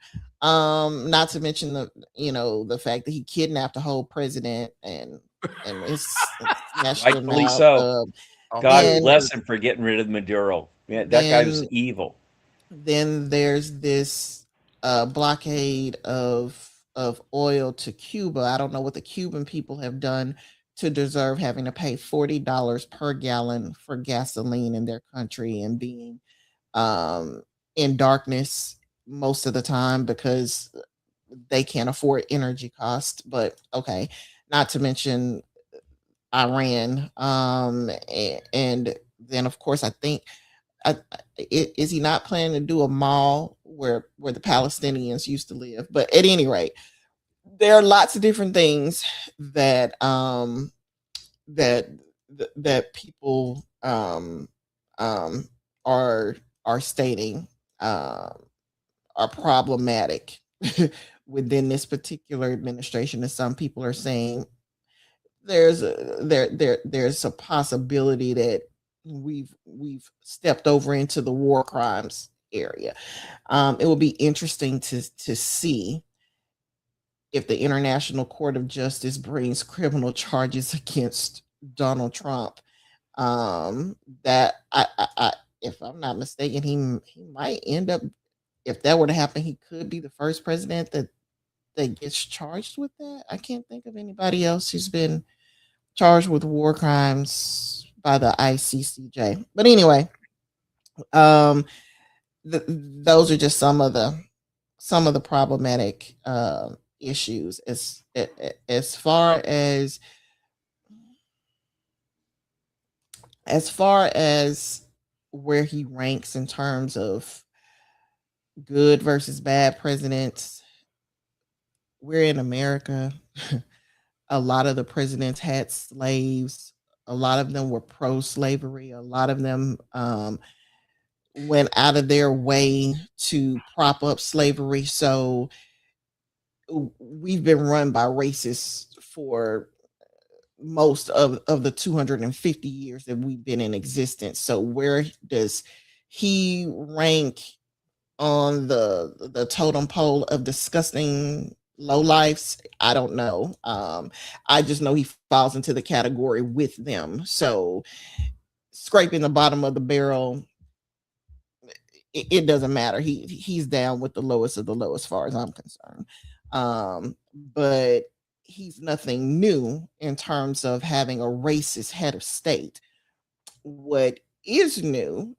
Not to mention the fact that he kidnapped a whole president and snatched him Rightfully out. so. God And bless him for getting rid of Maduro. Yeah, that guy was then evil. then there's this blockade of oil to Cuba. I don't know what the Cuban people have done to deserve having to pay $40 per gallon for gasoline in their country and being in darkness most of the time because they can't afford energy costs. But okay, not to mention Iran. And then of course I think is he not planning to do a mall where the Palestinians used to live? But at any rate, there are lots of different things that that that people are stating are problematic within this particular administration, and some people are saying there's a possibility that we've stepped over into the war crimes area. It will be interesting to see if the International Court of Justice brings criminal charges against Donald Trump. That I if I'm not mistaken, he might end up, if that were to happen, he could be the first president that gets charged with that. I can't think of anybody else who's been charged with war crimes by the ICCJ. But anyway, those are just some of the problematic issues as far as where he ranks in terms of good versus bad presidents. We're in America. A lot of the presidents had slaves. A lot of them were pro-slavery. A lot of them went out of their way to prop up slavery. So we've been run by racists for most of the 250 years that we've been in existence. So where does he rank on the totem pole of disgusting lowlifes? I don't know. I just know he falls into the category with them. So scraping the bottom of the barrel, it doesn't matter. He's down with the lowest of the low as far as I'm concerned. But he's nothing new in terms of having a racist head of state. What is new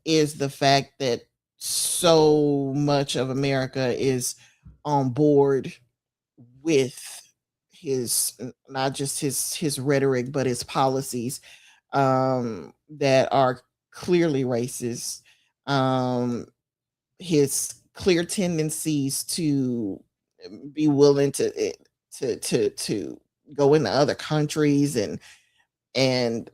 is the fact that so much of America is on board with his, not just his rhetoric, but his policies that are clearly racist. His clear tendencies to be willing to go into other countries and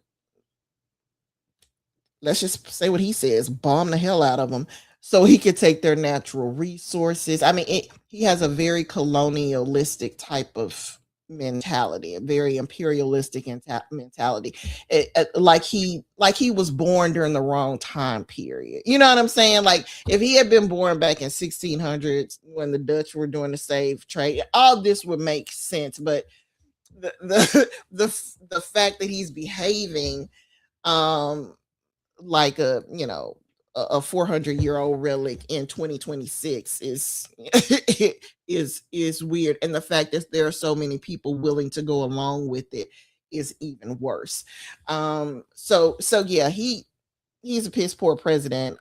let's just say what he says, bomb the hell out of them so he could take their natural resources. I mean, he has a very colonialistic type of mentality, a very imperialistic mentality. Like he was born during the wrong time period. You know what I'm saying? Like if he had been born back in 1600s when the Dutch were doing the slave trade, all this would make sense. But the fact that he's behaving like a 400-year-old relic in 2026 is weird, and the fact that there are so many people willing to go along with it is even worse. So yeah, he's a piss poor president.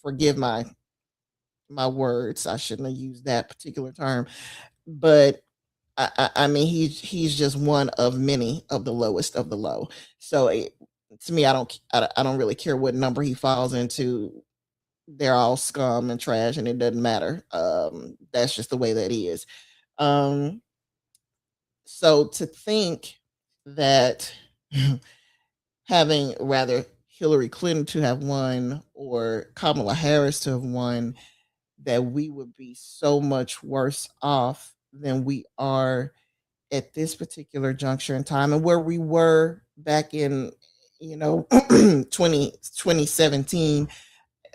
Forgive my words, I shouldn't have used that particular term, but I mean he's just one of many of the lowest of the low. So to me, I don't really care what number he falls into. They're all scum and trash, and it doesn't matter. That's just the way that he is. So to think that having rather Hillary Clinton to have won or Kamala Harris to have won, that we would be so much worse off than we are at this particular juncture in time, and where we were back in 2017,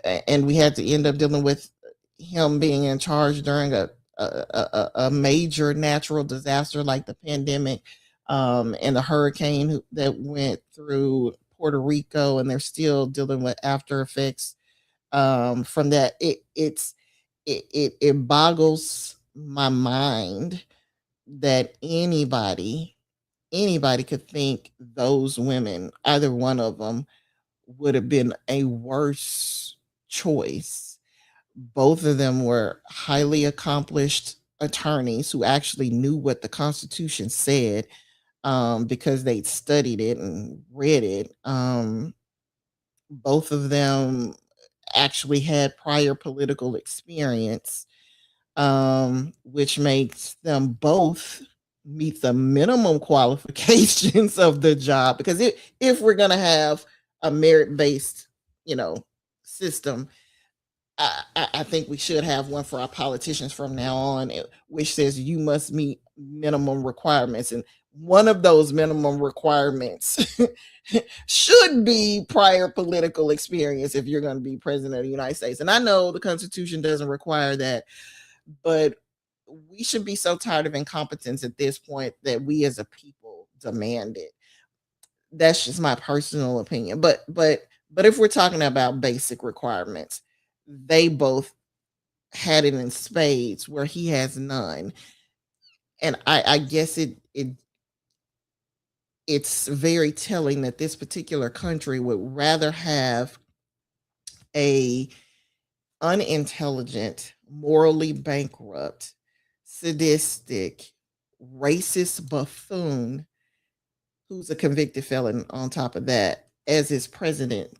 and we had to end up dealing with him being in charge during a major natural disaster like the pandemic, and the hurricane that went through Puerto Rico, and they're still dealing with after effects from that. It boggles my mind that anybody could think those women, either one of them, would have been a worse choice. Both of them were highly accomplished attorneys who actually knew what the Constitution said, because they'd studied it and read it. Both of them actually had prior political experience, which makes them both meet the minimum qualifications of the job. Because if we're going to have a merit-based, system, I think we should have one for our politicians from now on, which says you must meet minimum requirements. And one of those minimum requirements should be prior political experience if you're going to be president of the United States. And I know the Constitution doesn't require that, but we should be so tired of incompetence at this point that we as a people demand it. That's just my personal opinion. But if we're talking about basic requirements, they both had it in spades where he has none. And I guess it's very telling that this particular country would rather have a unintelligent, morally bankrupt, sadistic, racist buffoon who's a convicted felon on top of that as his president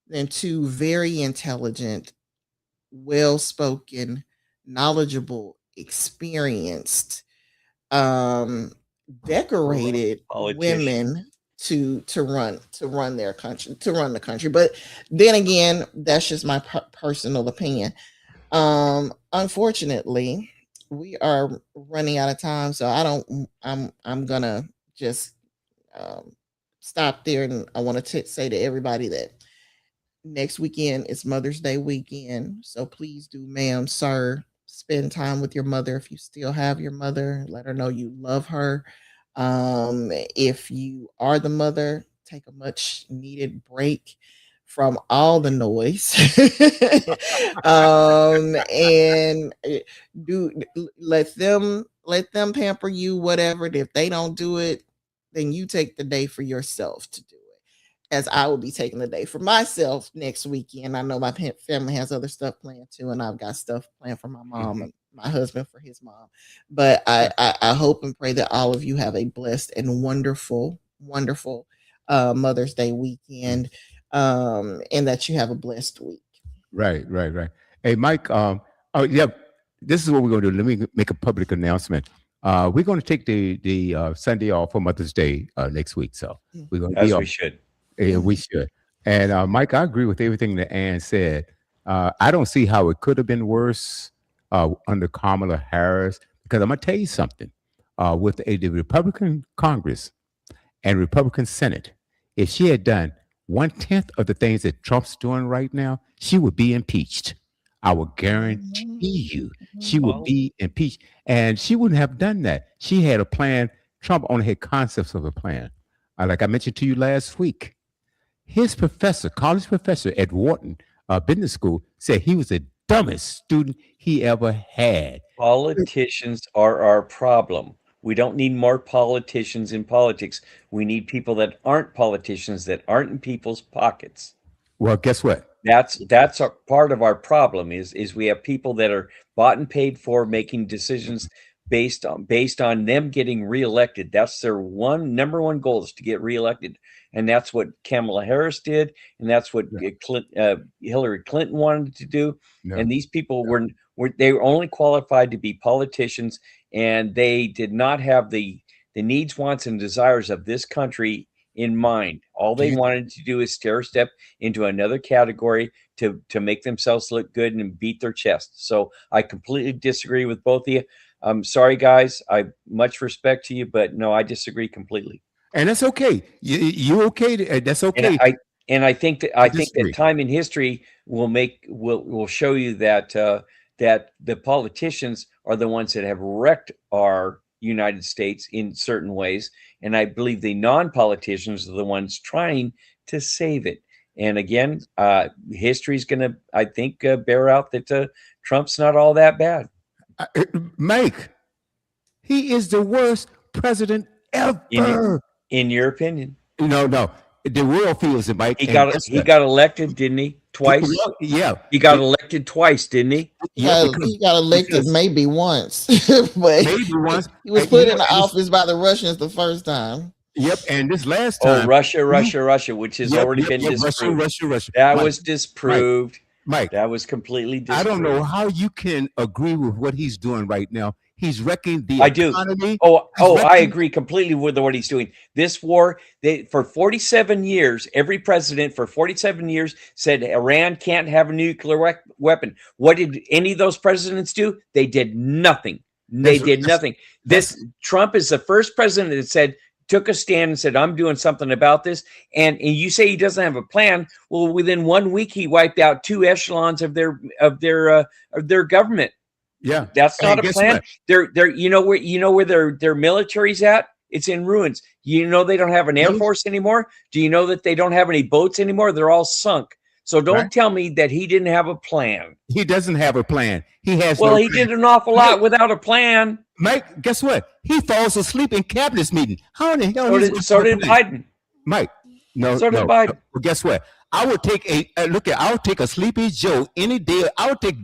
than two very intelligent, well-spoken, knowledgeable, experienced, decorated women to run their country, to run the country. But then again, that's just my personal opinion. Unfortunately, we are running out of time, so I'm gonna just stop there. And I want to say to everybody that next weekend is Mother's Day weekend, so please do, ma'am, sir, spend time with your mother. If you still have your mother, let her know you love her. If you are the mother, take a much needed break from all the noise. And do let them pamper you, whatever. If they don't do it, then you take the day for yourself to do it, as I will be taking the day for myself next weekend. I know my family has other stuff planned too, and I've got stuff planned for my mom and my husband for his mom. But I hope and pray that all of you have a blessed and wonderful Mother's Day weekend, and that you have a blessed week. Right. Hey, Mike. Oh, yeah. This is what we're going to do. Let me make a public announcement. We're going to take the Sunday off for Mother's Day next week. So we're going to be As off. we should. Yeah, we should. And Mike, I agree with everything that Ann said. I don't see how it could have been worse under Kamala Harris, because I'm going to tell you something. With the Republican Congress and Republican Senate, if she had done 1/10 of the things that Trump's doing right now, she would be impeached. I will guarantee you she would be impeached. And she wouldn't have done that. She had a plan. Trump only had concepts of a plan. Like I mentioned to you last week, his professor, college professor at Wharton Business School, said he was the dumbest student he ever had. Politicians are our problem. We don't need more politicians in politics. We need people that aren't politicians, that aren't in people's pockets. Well, guess what? That's a part of our problem is we have people that are bought and paid for, making decisions based on them getting reelected. That's their number one goal, is to get reelected. And that's what Kamala Harris did, and that's what Hillary Clinton wanted to do. No. And these people were only qualified to be politicians, and they did not have the needs, wants, and desires of this country in mind. All they wanted to do is stair step into another category to make themselves look good and beat their chest. So I completely disagree with both of you. I'm sorry, guys. I much respect to you, but no, I disagree completely. And that's okay. You okay? That's okay. And I think that time in history will show you that that the politicians are the ones that have wrecked our United States in certain ways, and I believe the non-politicians are the ones trying to save it. And again, history's going to, I think, bear out that Trump's not all that bad. Mike, he is the worst president ever. In your opinion? No. The world feels it, Mike. He got elected, didn't he? Twice? Yeah. He got elected twice, didn't he? Yeah, he got elected maybe once. But maybe once. He was put in office by the Russians the first time. Yep, and this last time. Oh, Russia, which has already been disproved. Russia. That was disproved. Mike, that was completely disproved. I don't know how you can agree with what he's doing right now. He's wrecking the economy. I agree completely with what he's doing. This war, for 47 years, every president for 47 years said Iran can't have a nuclear weapon. What did any of those presidents do? They did nothing. They did nothing. Trump is the first president that took a stand and said, I'm doing something about this. And you say he doesn't have a plan. Well, within 1 week, he wiped out 2 echelons of their government. Yeah, that's not a plan. They're you know where their military's at? It's in ruins. You know they don't have an air force anymore. Do you know that they don't have any boats anymore? They're all sunk. So don't tell me that he didn't have a plan. He doesn't have a plan. He has. Well, he did an awful lot without a plan. Mike, guess what? He falls asleep in cabinet meeting. How in the hell? So did Biden. Mike, no. So did Biden. Well, guess what? I would take I would take a Sleepy Joe any day. I would take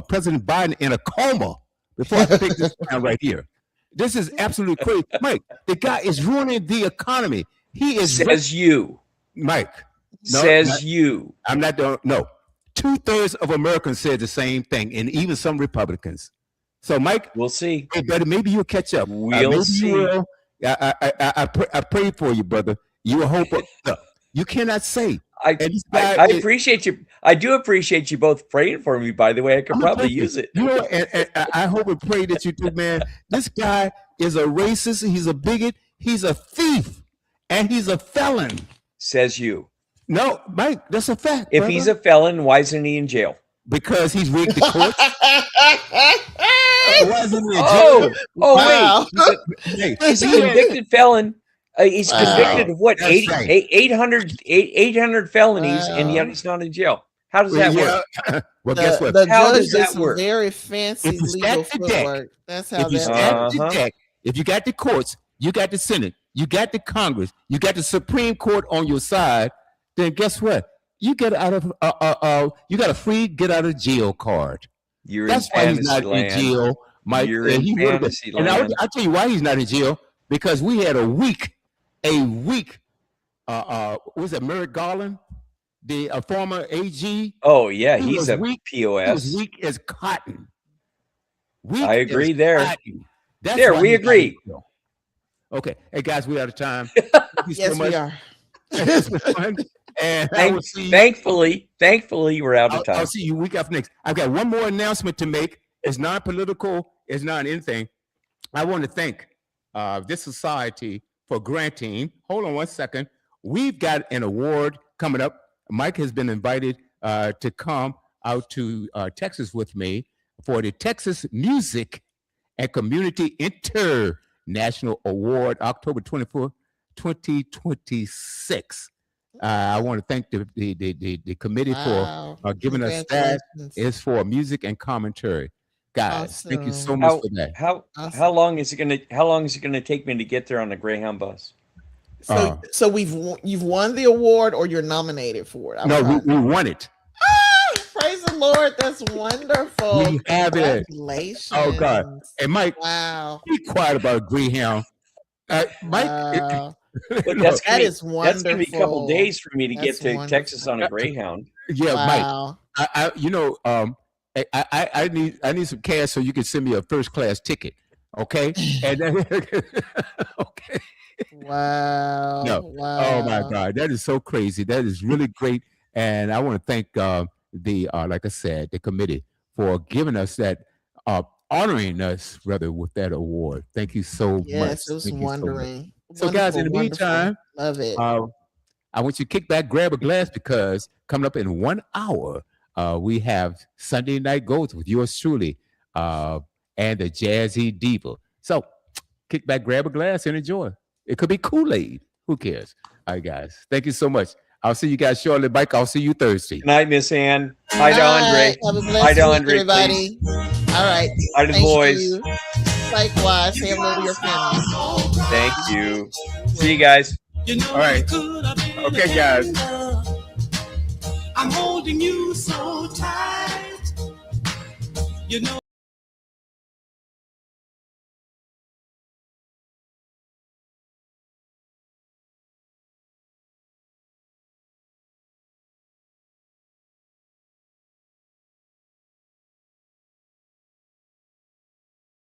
President Biden in a coma before I take this down right here. This is absolutely crazy, Mike. The guy is ruining the economy. He is. Says you, Mike. You. I'm not. No. 2/3 of Americans said the same thing, and even some Republicans. So, Mike, we'll see. Hey, brother, maybe you'll catch up. We'll see. You will. I pray for you, brother. You will hope. You cannot say. I appreciate you. I do appreciate you both praying for me. By the way, I could probably use it. You know, and I hope and pray that you do, man. This guy is a racist. He's a bigot. He's a thief, and he's a felon. Says you. No, Mike, that's a fact. If brother. He's a felon, why isn't he in jail? Because he's rigged the courts. Wait. He's a convicted felon. He's convicted of what? 800 felonies, and yet he's not in jail. How does that work? Well, guess what? The How judge does that work? Very fancy legal footwork. That's how if you got the courts, you got the Senate, you got the Congress, you got the Supreme Court on your side, then guess what? You get out of you got a free get out of jail card. That's why he's not in jail, Mike. You're in fantasy land. And I'll tell you why he's not in jail, because we had a week was it Merrick Garland, the former AG? Oh yeah, he's a POS. He was weak as cotton. I agree there. We agree. Okay, hey guys, we're out of time. Yes, we are. And thankfully, we're out of time. I'll see you week after next. I've got one more announcement to make. It's not political. It's not anything. I want to thank this society for granting. Hold on one second. We've got an award coming up. Mike has been invited to come out to Texas with me for the Texas Music and Community International Award, October 24th, 2026. I want to thank the committee for giving us that. It's for music and commentary. Guys, thank you so much for that. How long is it gonna take me to get there on the Greyhound bus? So you've won the award, or you're nominated for it? No, we won it. Praise the Lord. That's wonderful. We have it. Congratulations. Oh God. And Mike, wow. Be quiet about Greyhound. Mike, that is wonderful. That's gonna be a couple days for me to get to Texas on a Greyhound. Yeah, wow. Mike. I need some cash so you can send me a first class ticket. Okay. And then, okay. Wow. No. Wow. Oh my God. That is so crazy. That is really great. And I want to thank like I said, the committee for giving us that, honoring us rather with that award. Thank you so much. Yes, it was wondering. So, guys, in the Wonderful. meantime, Love it. I want you to kick back, grab a glass, because coming up in 1 hour, we have Sunday Night Goats with yours truly and the Jazzy Diva. So, kick back, grab a glass, and enjoy. It could be Kool-Aid. Who cares? All right, guys. Thank you so much. I'll see you guys shortly. Mike, I'll see you Thursday. Good night, Miss Ann. Hi to All Andre. right, have a blessed Hi to week, Andre, everybody. All right. Hi to the Thank boys. you. Likewise. Say hello to your family. Thank you. See you guys. All right. Okay, guys. I'm holding you so tight. You know.